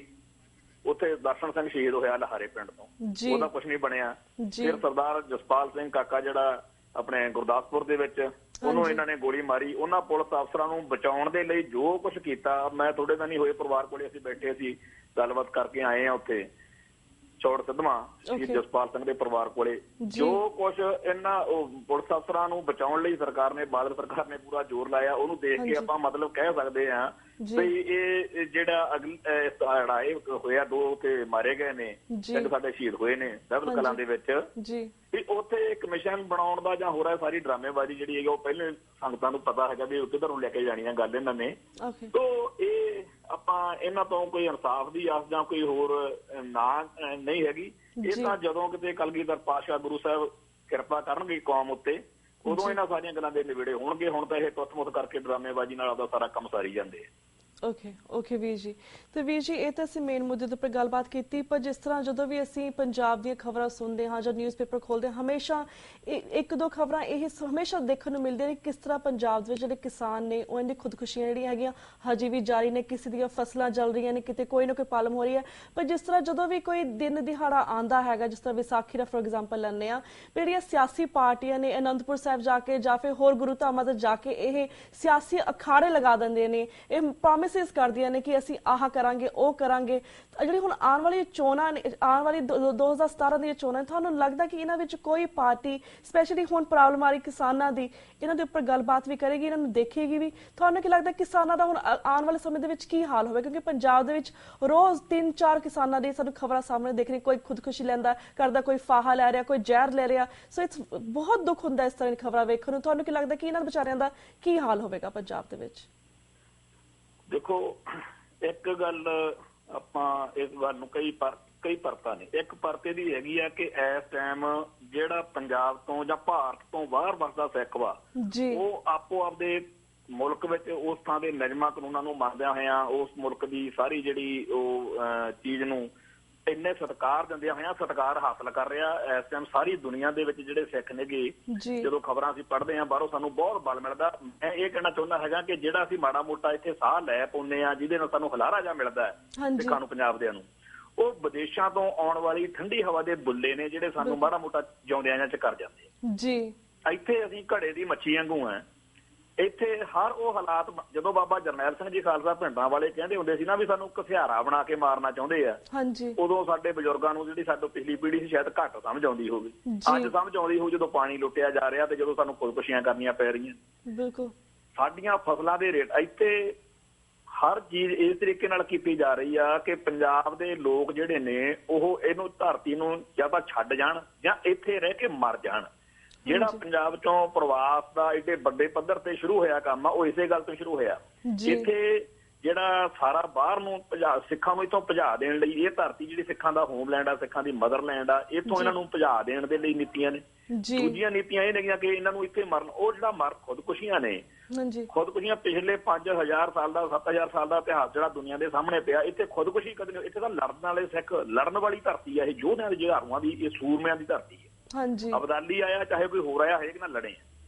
ਉੱਥੇ ਦਰਸ਼ਨ ਸਿੰਘ ਸ਼ਹੀਦ ਹੋਇਆ ਲਹਾਰੇ ਪਿੰਡ ਤੋਂ, ਉਹਦਾ ਕੁਛ ਨਹੀਂ ਬਣਿਆ। ਫਿਰ ਸਰਦਾਰ ਜਸਪਾਲ ਸਿੰਘ ਕਾਕਾ ਜਿਹੜਾ ਆਪਣੇ ਗੁਰਦਾਸਪੁਰ ਦੇ ਵਿੱਚ, ਉਹਨੂੰ ਇਹਨਾਂ ਨੇ ਗੋਲੀ ਮਾਰੀ। ਉਹਨਾਂ ਪੁਲਿਸ ਅਫਸਰਾਂ ਨੂੰ ਬਚਾਉਣ ਦੇ ਲਈ ਜੋ ਕੁਝ ਕੀਤਾ, ਮੈਂ ਥੋੜੇ ਦਿਨ ਹੀ ਹੋਏ ਪਰਿਵਾਰ ਕੋਲੇ ਅਸੀਂ ਬੈਠੇ ਸੀ, ਗੱਲਬਾਤ ਕਰਕੇ ਆਏ ਆ ਉੱਥੇ ਚੌੜ ਸਿੱਧਵਾਂ ਸ਼ਹੀਦ ਜਸਪਾਲ ਸਿੰਘ ਦੇ ਪਰਿਵਾਰ ਕੋਲੇ। ਜੋ ਕੁਛ ਇਹਨਾਂ ਪੁਲਿਸ ਅਫਸਰਾਂ ਨੂੰ ਬਚਾਉਣ ਲਈ ਸਰਕਾਰ ਨੇ, ਬਾਦਲ ਸਰਕਾਰ ਨੇ ਪੂਰਾ ਜ਼ੋਰ ਲਾਇਆ, ਉਹਨੂੰ ਦੇਖ ਕੇ ਆਪਾਂ ਮਤਲਬ ਕਹਿ ਸਕਦੇ ਹਾਂ ਵੀ ਇਹ ਜਿਹੜਾ ਇਹ ਹੋਇਆ, 2 ਉੱਥੇ ਮਾਰੇ ਗਏ ਨੇ, 3 ਸਾਡੇ ਸ਼ਹੀਦ ਹੋਏ ਨੇ ਦਬਲ ਕਲਾਂ ਦੇ ਵਿੱਚ, ਵੀ ਉੱਥੇ ਕਮਿਸ਼ਨ ਬਣਾਉਣ ਦਾ ਜਾਂ ਹੋਰ ਸਾਰੀ ਡਰਾਮੇਬਾਜ਼ੀ ਜਿਹੜੀ ਹੈਗੀ ਉਹ ਪਹਿਲੇ ਸੰਗਤਾਂ ਨੂੰ ਪਤਾ ਹੈਗਾ ਵੀ ਕਿੱਧਰ ਨੂੰ ਲੈ ਕੇ ਜਾਣੀ ਆ ਗੱਲ ਇਹਨਾਂ ਨੇ। ਤੋ ਇਹ ਆਪਾਂ ਇਹਨਾਂ ਤੋਂ ਕੋਈ ਇਨਸਾਫ ਦੀ ਆਸ ਜਾਂ ਕੋਈ ਹੋਰ ਨਾ ਨਹੀਂ ਹੈਗੀ। ਇਹ ਤਾਂ ਜਦੋਂ ਕਿਤੇ ਕਲਗੀਧਰ ਪਾਤਸ਼ਾਹ ਗੁਰੂ ਸਾਹਿਬ ਕਿਰਪਾ ਕਰਨਗੇ ਕੌਮ ਉੱਤੇ, ਉਦੋਂ ਇਹਨਾਂ ਸਾਰੀਆਂ ਗੱਲਾਂ ਦੇ ਨਿਬੇੜੇ ਹੋਣਗੇ। ਹੁਣ ਤਾਂ ਇਹ ਤੁੱਤ-ਮੁੱਤ ਕਰਕੇ ਡਰਾਮੇਬਾਜ਼ੀ ਨਾਲ ਆਪਦਾ ਸਾਰਾ ਕੰਮ ਸਾਰੀ ਜਾਂਦੇ ਆ। ਓਕੇ ਵੀਰ ਜੀ। ਤੇ ਵੀਰ ਜੀ, ਇਹ ਤਾਂ ਅਸੀਂ ਮੇਨ ਮੁੱਦੇ ਦੇ ਉੱਪਰ ਗੱਲਬਾਤ ਕੀਤੀ, ਪਰ ਜਿਸ ਤਰ੍ਹਾਂ ਜਦੋਂ ਵੀ ਅਸੀਂ ਪੰਜਾਬ ਦੀਆਂ ਖਬਰਾਂ ਸੁਣਦੇ ਹਾਂ ਜਾਂ ਨਿਊਜ਼ਪੇਪਰ ਖੋਲਦੇ ਹਾਂ, ਹਮੇਸ਼ਾ 1-2 ਖਬਰਾਂ ਇਹ ਹਮੇਸ਼ਾ ਦੇਖਣ ਨੂੰ ਮਿਲਦੀਆਂ ਨੇ ਕਿਸ ਤਰ੍ਹਾਂ ਪੰਜਾਬ ਦੇ ਵਿੱਚ ਜਿਹੜੇ ਕਿਸਾਨ ਨੇ ਉਹਨਾਂ ਦੀ ਖੁਦਕੁਸ਼ੀਆਂ ਜਿਹੜੀਆਂ ਹੈਗੀਆਂ ਹਜੇ ਵੀ ਜਾਰੀ ਨੇ, ਕਿਸੇ ਦੀਆਂ ਫਸਲਾਂ ਜਲ ਰਹੀਆਂ ਨੇ, ਕਿਤੇ ਕੋਈ ਨਾ ਕੋਈ ਪਾਲਮ ਹੋ ਰਹੀ ਹੈ। ਪਰ ਜਿਸ ਤਰ੍ਹਾਂ ਜਦੋਂ ਵੀ ਕੋਈ ਦਿਨ ਦਿਹਾੜਾ ਆਉਂਦਾ ਹੈਗਾ, ਜਿਸ ਤਰ੍ਹਾਂ ਵਿਸਾਖੀ ਦਾ ਫੋਰ ਐਗਜ਼ਾਮਪਲ ਲੈਂਦੇ ਹਾਂ, ਜਿਹੜੀਆਂ ਸਿਆਸੀ ਪਾਰਟੀਆਂ ਨੇ ਅਨੰਦਪੁਰ ਸਾਹਿਬ ਜਾ ਕੇ ਜਾਂ ਫਿਰ ਹੋਰ ਗੁਰੂ ਧਾਮਾਂ ਤੇ ਜਾ ਕੇ ਇਹ ਸਿਆਸੀ ਅਖਾੜੇ ਲਗਾ ਦਿੰਦੇ ਨੇ, ਇਹ ਪ੍ਰੋਮਿਸਿਸ ਕਰਦੀਆਂ ਨੇ ਕਿ ਅਸੀਂ ਆਹ ਕਰਾਂਗੇ, ਉਹ ਕਰਾਂਗੇ। ਜਿਹੜੀ ਹੁਣ ਆਉਣ ਵਾਲੀ ਚੋਣਾਂ ਨੇ, ਆਉਣ ਵਾਲੀ 2017 ਦੀਆਂ ਚੋਣਾਂ, ਤੁਹਾਨੂੰ ਲੱਗਦਾ ਕਿ ਇਹਨਾਂ ਵਿੱਚ ਕੋਈ ਪਾਰਟੀ ਸਪੈਸ਼ਲੀ ਹੁਣ ਪ੍ਰੋਬਲਮ ਆ ਰਹੀ ਕਿਸਾਨਾਂ ਦੀ, ਇਹਨਾਂ ਦੇ ਉੱਪਰ ਗੱਲਬਾਤ ਵੀ ਕਰੇਗੀ, ਇਹਨਾਂ ਨੂੰ ਦੇਖੇਗੀ ਵੀ? ਤੁਹਾਨੂੰ ਕੀ ਲੱਗਦਾ ਕਿਸਾਨਾਂ ਦਾ ਹੁਣ ਆਉਣ ਵਾਲੇ ਸਮੇਂ ਦੇ ਵਿੱਚ ਕੀ ਹਾਲ ਹੋਵੇ? ਕਿਉਂਕਿ ਪੰਜਾਬ ਦੇ ਵਿੱਚ ਰੋਜ਼ 3-4 ਕਿਸਾਨਾਂ ਦੀ ਸਾਨੂੰ ਖਬਰਾਂ ਸਾਹਮਣੇ ਦੇਖ ਰਹੀ, ਕੋਈ ਖੁਦਕੁਸ਼ੀ ਕਰਦਾ, ਕੋਈ ਫਾਹਾ ਲੈ ਰਿਹਾ, ਕੋਈ ਜ਼ਹਿਰ ਲੈ ਰਿਹਾ। ਸੋ ਬਹੁਤ ਦੁੱਖ ਹੁੰਦਾ ਇਸ ਤਰ੍ਹਾਂ ਦੀ ਖਬਰਾਂ ਵੇਖਣ ਨੂੰ। ਤੁਹਾਨੂੰ ਕੀ ਲੱਗਦਾ ਕਿ ਇਹਨਾਂ ਵਿਚਾਰਿਆਂ ਦਾ ਕੀ ਹਾਲ ਹੋਵੇਗਾ ਪੰਜਾਬ ਦੇ ਵਿੱਚ? ਦੇਖੋ, ਇੱਕ ਗੱਲ ਆਪਾਂ ਇਸ ਗੱਲ ਨੂੰ ਕਈ ਪਰਤਾਂ ਨੇ। ਇੱਕ ਪਰਤੇ ਦੀ ਹੈਗੀ ਆ ਕਿ ਇਸ ਟਾਈਮ ਜਿਹੜਾ ਪੰਜਾਬ ਤੋਂ ਜਾਂ ਭਾਰਤ ਤੋਂ ਬਾਹਰ ਵਸਦਾ ਸਿੱਖ ਵਾ, ਉਹ ਆਪੋ ਆਪਦੇ ਮੁਲਕ ਵਿੱਚ ਉਸ ਥਾਂ ਦੇ ਨਿਯਮਾਂ ਕਾਨੂੰਨਾਂ ਨੂੰ ਮੰਨਦਿਆਂ ਹੋਇਆਂ ਉਸ ਮੁਲਕ ਦੀ ਸਾਰੀ ਜਿਹੜੀ ਉਹ ਚੀਜ਼ ਨੂੰ ਇੰਨੇ ਸਤਿਕਾਰ ਦਿੰਦਿਆਂ ਹੋਇਆਂ ਸਤਿਕਾਰ ਹਾਸਲ ਕਰ ਰਿਹਾ। ਇਸ ਟਾਈਮ ਸਾਰੀ ਦੁਨੀਆ ਦੇ ਵਿੱਚ ਜਿਹੜੇ ਸਿੱਖ ਨੇਗੇ, ਜਦੋਂ ਖਬਰਾਂ ਅਸੀਂ ਪੜ੍ਹਦੇ ਹਾਂ ਬਾਹਰੋਂ, ਸਾਨੂੰ ਬਹੁਤ ਬਲ ਮਿਲਦਾ। ਮੈਂ ਇਹ ਕਹਿਣਾ ਚਾਹੁੰਦਾ ਹੈਗਾ ਕਿ ਜਿਹੜਾ ਅਸੀਂ ਮਾੜਾ ਮੋਟਾ ਇੱਥੇ ਸਾਹ ਲੈ ਪਾਉਂਦੇ ਹਾਂ, ਜਿਹਦੇ ਨਾਲ ਸਾਨੂੰ ਹੁਲਾਰਾ ਜਾ ਮਿਲਦਾ ਸਿੱਖਾਂ ਨੂੰ, ਪੰਜਾਬ ਦਿਆਂ ਨੂੰ, ਉਹ ਵਿਦੇਸ਼ਾਂ ਤੋਂ ਆਉਣ ਵਾਲੀ ਠੰਡੀ ਹਵਾ ਦੇ ਬੁੱਲੇ ਨੇ ਜਿਹੜੇ ਸਾਨੂੰ ਮਾੜਾ ਮੋਟਾ ਜਿਉਂਦਿਆਂ ਜਾਂ ਚ ਕਰ ਜਾਂਦੇ। ਇੱਥੇ ਅਸੀਂ ਘੜੇ ਦੀ ਮੱਛੀ ਵਾਂਗੂ ਆ। ਇੱਥੇ ਹਰ ਉਹ ਹਾਲਾਤ, ਜਦੋਂ ਬਾਬਾ ਜਰਨੈਲ ਸਿੰਘ ਜੀ ਖਾਲਸਾ ਪਿੰਡਾਂ ਵਾਲੇ ਕਹਿੰਦੇ ਹੁੰਦੇ ਸੀ ਨਾ ਵੀ ਸਾਨੂੰ ਘਸਿਆਰਾ ਬਣਾ ਕੇ ਮਾਰਨਾ ਚਾਹੁੰਦੇ ਆ, ਉਦੋਂ ਸਾਡੇ ਬਜ਼ੁਰਗਾਂ ਨੂੰ, ਜਿਹੜੀ ਸਾਡੀ ਪਿਛਲੀ ਪੀੜ੍ਹੀ ਸੀ, ਸ਼ਾਇਦ ਘੱਟ ਸਮਝ ਆਉਂਦੀ ਹੋਵੇ। ਅੱਜ ਸਮਝ ਆਉਂਦੀ ਹੋਊ ਜਦੋਂ ਪਾਣੀ ਲੁੱਟਿਆ ਜਾ ਰਿਹਾ ਤੇ ਜਦੋਂ ਸਾਨੂੰ ਖੁਦਕੁਸ਼ੀਆਂ ਕਰਨੀਆਂ ਪੈ ਰਹੀਆਂ। ਬਿਲਕੁਲ, ਸਾਡੀਆਂ ਫਸਲਾਂ ਦੇ ਰੇਟ, ਇੱਥੇ ਹਰ ਚੀਜ਼ ਇਸ ਤਰੀਕੇ ਨਾਲ ਕੀਤੀ ਜਾ ਰਹੀ ਆ ਕਿ ਪੰਜਾਬ ਦੇ ਲੋਕ ਜਿਹੜੇ ਨੇ ਉਹ ਇਹਨੂੰ, ਧਰਤੀ ਨੂੰ ਜਾਂ ਤਾਂ ਛੱਡ ਜਾਣ ਜਾਂ ਇੱਥੇ ਰਹਿ ਕੇ ਮਰ ਜਾਣ। ਜਿਹੜਾ ਪੰਜਾਬ ਚੋਂ ਪ੍ਰਵਾਸ ਦਾ ਏਡੇ ਵੱਡੇ ਪੱਧਰ ਤੇ ਸ਼ੁਰੂ ਹੋਇਆ ਕੰਮ ਆ, ਉਹ ਇਸੇ ਗੱਲ ਤੋਂ ਸ਼ੁਰੂ ਹੋਇਆ। ਇੱਥੇ ਜਿਹੜਾ ਸਾਰਾ ਬਾਹਰ ਨੂੰ ਸਿੱਖਾਂ ਨੂੰ ਇੱਥੋਂ ਭਜਾ ਦੇਣ ਲਈ, ਇਹ ਧਰਤੀ ਜਿਹੜੀ ਸਿੱਖਾਂ ਦਾ ਹੋਮਲੈਂਡ ਆ, ਸਿੱਖਾਂ ਦੀ ਮਦਰਲੈਂਡ ਆ, ਇੱਥੋਂ ਇਹਨਾਂ ਨੂੰ ਭਜਾ ਦੇਣ ਦੇ ਲਈ ਨੀਤੀਆਂ ਨੇ। ਦੂਜੀਆਂ ਨੀਤੀਆਂ ਇਹ ਨੇਗੀਆਂ ਕਿ ਇਹਨਾਂ ਨੂੰ ਇੱਥੇ ਮਰਨ। ਉਹ ਜਿਹੜਾ ਖੁਦਕੁਸ਼ੀਆਂ ਨੇ, ਖੁਦਕੁਸ਼ੀਆਂ ਪਿਛਲੇ 5000 ਸਾਲ ਦਾ, 7000 ਸਾਲ ਦਾ ਇਤਿਹਾਸ ਜਿਹੜਾ ਦੁਨੀਆ ਦੇ ਸਾਹਮਣੇ ਪਿਆ, ਇੱਥੇ ਖੁਦਕੁਸ਼ੀ ਕਦੇ ਨਹੀਂ। ਇੱਥੇ ਤਾਂ ਲੜਨ ਵਾਲੇ ਸਿੱਖ, ਲੜਨ ਵਾਲੀ ਧਰਤੀ ਆ ਇਹ, ਯੋਧਿਆਂ ਦੇ, ਜੁਝਾਰੂਆਂ ਦੀ, ਇਹ ਸੂਰਮਿਆਂ ਦੀ ਧਰਤੀ ਹੈ। ਅਬਦਾਲੀ ਆਇਆ ਚਾਹੇ ਕੋਈ ਹੋਰ ਆਇਆ, ਹਰੇਕ ਨਾਲ ਲੜੇ।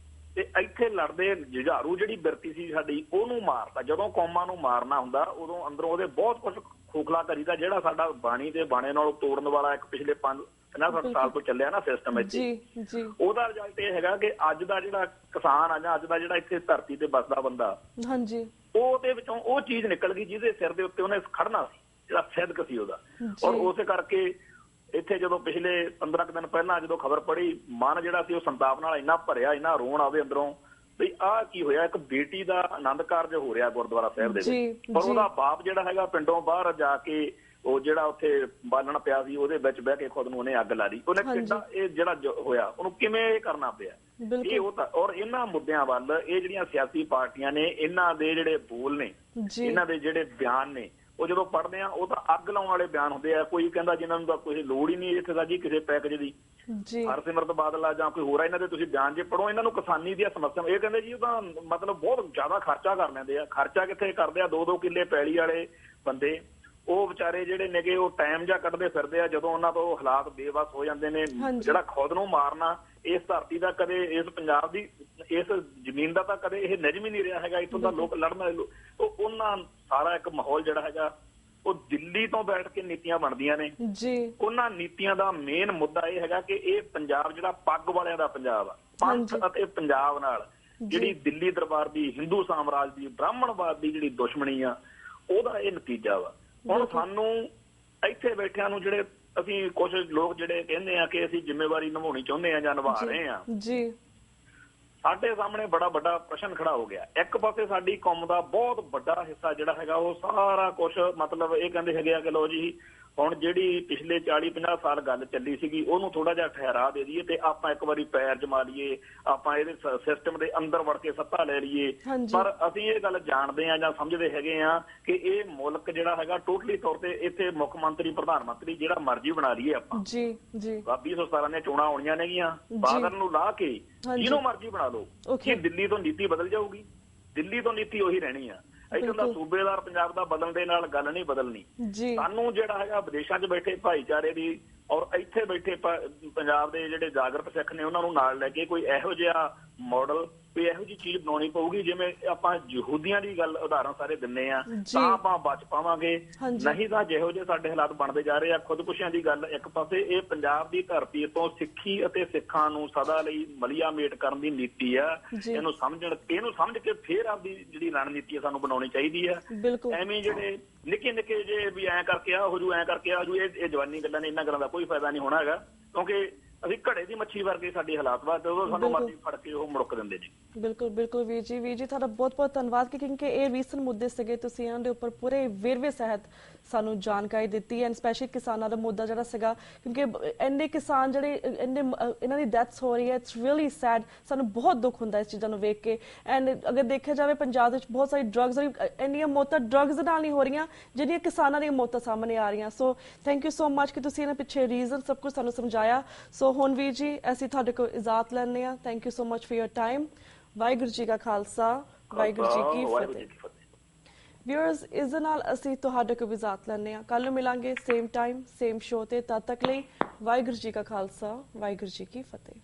ਤੇ ਇੱਥੇ ਲੜਦੇ ਜੁਝਾਰੂ ਜਿਹੜੀ ਬਿਰਤੀ ਸੀ ਸਾਡੀ, ਉਹਨੂੰ ਮਾਰਤਾ। ਜਦੋਂ ਕੌਮਾਂ ਨੂੰ ਮਾਰਨਾ ਹੁੰਦਾ ਉਦੋਂ ਅੰਦਰੋਂ ਉਹਦੇ ਬਹੁਤ ਕੁਝ ਖੋਖਲਾ ਕਰੀਦਾ। ਜਿਹੜਾ ਸਾਡਾ ਬਾਣੀ ਤੇ ਬਾਣੇ ਨਾਲ ਤੋੜਨ ਵਾਲਾ ਇੱਕ ਪਿਛਲੇ 50-60 ਸਾਲ ਤੋਂ ਚੱਲਿਆ ਨਾ ਸਿਸਟਮ ਇੱਥੇ, ਉਹਦਾ ਰਿਜ਼ਲਟ ਇਹ ਹੈਗਾ ਕਿ ਅੱਜ ਦਾ ਜਿਹੜਾ ਕਿਸਾਨ ਆ ਜਾਂ ਅੱਜ ਦਾ ਜਿਹੜਾ ਇੱਥੇ ਧਰਤੀ ਤੇ ਵੱਸਦਾ ਬੰਦਾ, ਉਹਦੇ ਵਿੱਚੋਂ ਉਹ ਚੀਜ਼ ਨਿਕਲ ਗਈ ਜਿਹਦੇ ਸਿਰ ਦੇ ਉੱਤੇ ਉਹਨੇ ਖੜਨਾ ਸੀ, ਜਿਹੜਾ ਸਿੱਧਕ ਸੀ ਉਹਦਾ। ਔਰ ਉਸੇ ਕਰਕੇ ਇੱਥੇ ਜਦੋਂ ਪਿਛਲੇ 15 ਦਿਨ ਪਹਿਲਾਂ ਜਦੋਂ ਖਬਰ ਪੜੀ, ਮਨ ਜਿਹੜਾ ਸੀ ਉਹ ਸੰਤਾਪ ਨਾਲ ਇੰਨਾ ਭਰਿਆ, ਇੰਨਾ ਰੋਣ ਆਵੇ ਅੰਦਰੋਂ ਵੀ ਆਹ ਕੀ ਹੋਇਆ। ਇੱਕ ਬੇਟੀ ਦਾ ਆਨੰਦ ਕਾਰਜ ਹੋ ਰਿਹਾ ਗੁਰਦੁਆਰਾ ਸਾਹਿਬ ਦੇ ਵਿੱਚ, ਪਰ ਉਹਦਾ ਬਾਪ ਜਿਹੜਾ ਹੈਗਾ ਪਿੰਡੋਂ ਬਾਹਰ ਜਾ ਕੇ, ਉਹ ਜਿਹੜਾ ਉੱਥੇ ਬਾਲਣ ਪਿਆ ਸੀ ਉਹਦੇ ਵਿੱਚ ਬਹਿ ਕੇ ਖੁਦ ਨੂੰ ਉਹਨੇ ਅੱਗ ਲਾ ਲਈ। ਉਹਨੇ ਕਿੰਨਾ ਇਹ ਜਿਹੜਾ ਹੋਇਆ ਉਹਨੂੰ ਕਿਵੇਂ ਇਹ ਕਰਨਾ ਪਿਆ, ਇਹ ਉਹ ਤਾਂ। ਔਰ ਇਹਨਾਂ ਮੁੱਦਿਆਂ ਵੱਲ ਇਹ ਜਿਹੜੀਆਂ ਸਿਆਸੀ ਪਾਰਟੀਆਂ ਨੇ, ਇਹਨਾਂ ਦੇ ਜਿਹੜੇ ਬੋਲ ਨੇ, ਇਹਨਾਂ ਦੇ ਜਿਹੜੇ ਬਿਆਨ ਨੇ, ਉਹ ਜਦੋਂ ਪੜ੍ਹਦੇ ਆ ਉਹ ਤਾਂ ਅੱਗ ਲਾਉਣ ਵਾਲੇ ਬਿਆਨ ਹੁੰਦੇ ਆ। ਕੋਈ ਕਹਿੰਦਾ ਜਿਹਨਾਂ ਨੂੰ ਤਾਂ ਕੋਈ ਲੋੜ ਹੀ ਨਹੀਂ ਇੱਥੇ ਦਾ ਜੀ ਕਿਸੇ ਪੈਕੇਜ ਦੀ, ਹਰਸਿਮਰਤ ਬਾਦਲ ਆ ਜਾਂ ਕੋਈ ਹੋਰ ਆ, ਇਹਨਾਂ ਦੇ ਤੁਸੀਂ ਬਿਆਨ ਜੇ ਪੜ੍ਹੋ, ਇਹਨਾਂ ਨੂੰ ਕਿਸਾਨੀ ਦੀਆਂ ਸਮੱਸਿਆਵਾਂ, ਇਹ ਕਹਿੰਦੇ ਜੀ ਉਹ ਤਾਂ ਮਤਲਬ ਬਹੁਤ ਜ਼ਿਆਦਾ ਖਰਚਾ ਕਰ ਲੈਂਦੇ ਆ। ਖਰਚਾ ਕਿੱਥੇ ਕਰਦੇ ਆ? 2-2 ਕਿੱਲੇ ਪੈਲੀ ਵਾਲੇ ਬੰਦੇ, ਉਹ ਵਿਚਾਰੇ ਜਿਹੜੇ ਨੇਗੇ ਉਹ ਟਾਈਮ ਜਾਂ ਕੱਢਦੇ ਫਿਰਦੇ ਆ ਜਦੋਂ ਉਹਨਾਂ ਤੋਂ ਹਾਲਾਤ ਬੇਵੱਸ ਹੋ ਜਾਂਦੇ ਨੇ। ਜਿਹੜਾ ਖੁਦ ਨੂੰ ਮਾਰਨਾ, ਇਸ ਧਰਤੀ ਦਾ ਕਦੇ, ਇਸ ਪੰਜਾਬ ਦੀ, ਇਸ ਜ਼ਮੀਨ ਦਾ ਤਾਂ ਕਦੇ ਇਹ ਨਿਯਮ ਹੀ ਨਹੀਂ ਰਿਹਾ ਹੈਗਾ। ਇੱਥੋਂ ਦਾ ਲੋਕ ਲੜਨ ਵਾਲੇ ਉਹਨਾਂ ਸਾਰਾ ਇੱਕ ਮਾਹੌਲ ਜਿਹੜਾ ਹੈਗਾ ਉਹ ਦਿੱਲੀ ਤੋਂ ਬੈਠ ਕੇ ਨੀਤੀਆਂ ਬਣਦੀਆਂ ਨੇ ਜੀ। ਉਹਨਾਂ ਨੀਤੀਆਂ ਦਾ ਮੇਨ ਮੁੱਦਾ ਇਹ ਹੈਗਾ ਕਿ ਇਹ ਪੰਜਾਬ ਜਿਹੜਾ ਪੱਗ ਵਾਲਿਆਂ ਦਾ ਪੰਜਾਬ ਆ, ਪੰਥ ਅਤੇ ਪੰਜਾਬ ਨਾਲ ਜਿਹੜੀ ਦਿੱਲੀ ਦਰਬਾਰ ਦੀ, ਹਿੰਦੂ ਸਾਮਰਾਜ ਦੀ, ਬ੍ਰਾਹਮਣਵਾਦ ਦੀ ਜਿਹੜੀ ਦੁਸ਼ਮਣੀ ਆ, ਉਹਦਾ ਇਹ ਨਤੀਜਾ ਵਾ। ਹੁਣ ਸਾਨੂੰ ਇੱਥੇ ਬੈਠਿਆਂ ਨੂੰ ਜਿਹੜੇ ਅਸੀਂ ਕੁਝ ਲੋਕ ਜਿਹੜੇ ਕਹਿੰਦੇ ਆ ਕਿ ਅਸੀਂ ਜ਼ਿੰਮੇਵਾਰੀ ਨਿਭਾਉਣੀ ਚਾਹੁੰਦੇ ਆ ਜਾਂ ਨਿਭਾ ਰਹੇ ਆ ਜੀ, ਸਾਡੇ ਸਾਹਮਣੇ ਬੜਾ ਵੱਡਾ ਪ੍ਰਸ਼ਨ ਖੜਾ ਹੋ ਗਿਆ। ਇੱਕ ਪਾਸੇ ਸਾਡੀ ਕੌਮ ਦਾ ਬਹੁਤ ਵੱਡਾ ਹਿੱਸਾ ਜਿਹੜਾ ਹੈਗਾ ਉਹ ਸਾਰਾ ਕੁਝ ਮਤਲਬ ਇਹ ਕਹਿੰਦੇ ਹੈਗੇ ਆ ਕਿ ਲੋ ਜੀ ਹੁਣ ਜਿਹੜੀ ਪਿਛਲੇ 40-50 ਸਾਲ ਗੱਲ ਚੱਲੀ ਸੀਗੀ ਉਹਨੂੰ ਥੋੜਾ ਜਿਹਾ ਠਹਿਰਾ ਦੇ ਦਈਏ ਤੇ ਆਪਾਂ ਇੱਕ ਵਾਰੀ ਪੈਰ ਜਮਾ ਲਈਏ, ਆਪਾਂ ਇਹਦੇ ਸਿਸਟਮ ਦੇ ਅੰਦਰ ਵੜ ਕੇ ਸੱਤਾ ਲੈ ਲਈਏ। ਪਰ ਅਸੀਂ ਇਹ ਗੱਲ ਜਾਣਦੇ ਆ ਜਾਂ ਸਮਝਦੇ ਹੈਗੇ ਆ ਕਿ ਇਹ ਮੁਲਕ ਜਿਹੜਾ ਹੈਗਾ ਟੋਟਲੀ ਤੌਰ ਤੇ ਇੱਥੇ ਮੁੱਖ ਮੰਤਰੀ, ਪ੍ਰਧਾਨ ਮੰਤਰੀ ਜਿਹੜਾ ਮਰਜ਼ੀ ਬਣਾ ਲਈਏ ਆਪਾਂ। ਜੀ ਜੀ 2017 ਦੀਆਂ ਚੋਣਾਂ ਆਉਣੀਆਂ ਨੇਗੀਆਂ, ਬਾਦਲ ਨੂੰ ਲਾ ਕੇ ਜਿਹਨੂੰ ਮਰਜ਼ੀ ਬਣਾ ਲਓ, ਕਿ ਦਿੱਲੀ ਤੋਂ ਨੀਤੀ ਬਦਲ ਜਾਊਗੀ? ਦਿੱਲੀ ਤੋਂ ਨੀਤੀ ਉਹੀ ਰਹਿਣੀ ਆ। ਇੱਥੋਂ ਦਾ ਸੂਬੇਦਾਰ ਪੰਜਾਬ ਦਾ ਬਦਲਣ ਦੇ ਨਾਲ ਗੱਲ ਨਹੀਂ ਬਦਲਣੀ। ਸਾਨੂੰ ਜਿਹੜਾ ਹੈਗਾ ਵਿਦੇਸ਼ਾਂ 'ਚ ਬੈਠੇ ਭਾਈਚਾਰੇ ਦੀ ਔਰ ਇੱਥੇ ਬੈਠੇ ਪੰਜਾਬ ਦੇ ਜਿਹੜੇ ਜਾਗਰਤ ਸਿੱਖ ਨੇ ਉਹਨਾਂ ਨੂੰ ਨਾਲ ਲੈ ਕੇ ਕੋਈ ਇਹੋ ਜਿਹਾ ਮਾਡਲ, ਕੋਈ ਇਹੋ ਜਿਹੀ ਚੀਜ਼ ਬਣਾਉਣੀ ਪਊਗੀ ਜਿਵੇਂ ਆਪਾਂ ਯਹੂਦੀਆਂ ਦੀ ਗੱਲ ਉਦਾਹਰਨ ਸਾਰੇ ਦਿੰਨੇ ਆ ਤਾਂ ਆਪਾਂ ਬਚ ਪਾਵਾਂਗੇ। ਨਹੀਂ ਤਾਂ ਜਿਹੋ ਜਿਹੇ ਸਾਡੇ ਹਾਲਾਤ ਬਣਦੇ ਜਾ ਰਹੇ ਆ, ਖੁਦਕੁਸ਼ੀਆਂ ਦੀ ਗੱਲ ਇੱਕ ਪਾਸੇ, ਇਹ ਪੰਜਾਬ ਦੀ ਧਰਤੀ ਤੋਂ ਸਿੱਖੀ ਅਤੇ ਸਿੱਖਾਂ ਨੂੰ ਸਦਾ ਲਈ ਮਲੀਆ ਮੇਟ ਕਰਨ ਦੀ ਨੀਤੀ ਆ। ਇਹਨੂੰ ਸਮਝ ਕੇ ਫੇਰ ਆਪਦੀ ਜਿਹੜੀ ਰਣਨੀਤੀ ਆ ਸਾਨੂੰ ਬਣਾਉਣੀ ਚਾਹੀਦੀ ਆ। ਐਵੇਂ ਜਿਹੜੇ ਨਿੱਕੇ ਨਿੱਕੇ ਜੇ ਵੀ ਐਂ ਕਰਕੇ ਆ ਹੋ ਜੂ, ਐਂ ਕਰਕੇ ਆ ਜੂ, ਇਹ ਜਵਾਨੀ ਗੱਲਾਂ ਨੇ, ਇਹਨਾਂ ਗੱਲਾਂ ਦਾ ਕੋਈ ਫਾਇਦਾ ਨਹੀਂ ਹੋਣਾ ਹੈਗਾ, ਕਿਉਂਕਿ ਅਸੀਂ ਘੜੇ ਦੀ ਮੱਛੀ ਵਰਗੇ ਸਾਡੇ ਹਾਲਾਤ ਵਾ ਤੇ ਉਦੋਂ ਸਾਨੂੰ ਮਰਜ਼ੀ ਫੜ ਕੇ ਉਹ ਮੁੜਕ ਦਿੰਦੇ ਜੀ। ਬਿਲਕੁਲ ਵੀਰ ਜੀ ਤੁਹਾਡਾ ਬਹੁਤ ਬਹੁਤ ਧੰਨਵਾਦ ਕਿਉਂਕਿ ਇਹ ਰੀਸੈਂਟ ਮੁੱਦੇ ਸੀਗੇ, ਤੁਸੀਂ ਇਹਨਾਂ ਦੇ ਉੱਪਰ ਪੂਰੇ ਵੇਰਵੇ ਸਹਿਤ ਸਾਨੂੰ ਜਾਣਕਾਰੀ ਦਿੱਤੀ ਐਂਡ ਸਪੈਸ਼ਲੀ ਕਿਸਾਨਾਂ ਦਾ ਮੁੱਦਾ ਜਿਹੜਾ ਸੀਗਾ, ਕਿਉਂਕਿ ਇੰਨੇ ਕਿਸਾਨ ਜਿਹੜੇ ਇਹਨਾਂ ਦੀ ਡੈਥਸ ਹੋ ਰਹੀ ਹੈ, ਇਟਸ ਰੀਅਲੀ ਸੈਡ। ਸਾਨੂੰ ਬਹੁਤ ਦੁੱਖ ਹੁੰਦਾ ਇਸ ਚੀਜ਼ਾਂ ਨੂੰ ਵੇਖ ਕੇ। ਐਂਡ ਅਗਰ ਦੇਖਿਆ ਜਾਵੇ ਪੰਜਾਬ ਵਿੱਚ ਬਹੁਤ ਸਾਰੀ ਡਰੱਗਸ, ਇੰਨੀਆਂ ਮੌਤਾਂ ਡਰੱਗਸ ਦੇ ਨਾਲ ਨਹੀਂ ਹੋ ਰਹੀਆਂ ਜਿਹੜੀਆਂ ਕਿਸਾਨਾਂ ਦੀਆਂ ਮੌਤਾਂ ਸਾਹਮਣੇ ਆ ਰਹੀਆਂ। So thank you so much ਕਿ ਤੁਸੀਂ ਇਹਨਾਂ ਪਿੱਛੇ ਰੀਜ਼ਨ ਸਭ ਕੁਝ ਸਾਨੂੰ ਸਮਝਾਇਆ। ਸੋ ਹੁਣ ਵੀਰ ਜੀ ਅਸੀਂ ਤੁਹਾਡੇ ਕੋਲ ਇਜਾਜ਼ਤ ਲੈਂਦੇ ਹਾਂ। Thank you so much for your time. Waheguru ji ਕਾ ਖਾਲਸਾ, ਵਾਹਿਗੁਰੂ ਜੀ ਕੀ ਫਤਿਹ। ਵਿਊਅਰਸ, ਇਸ ਦੇ ਨਾਲ ਅਸੀਂ ਤੁਹਾਡੇ ਕੋਲ ਇਜਾਜ਼ਤ ਲੈਂਦੇ ਹਾਂ। ਕੱਲ ਨੂੰ ਮਿਲਾਂਗੇ ਸੇਮ ਟਾਈਮ ਸੇਮ ਸ਼ੋਅ ਤੇ। ਤਦ ਤੱਕ ਲਈ ਵਾਹਿਗੁਰੂ ਜੀ ਕਾ ਖਾਲਸਾ, ਵਾਹਿਗੁਰੂ ਜੀ ਕੀ ਫਤਿਹ।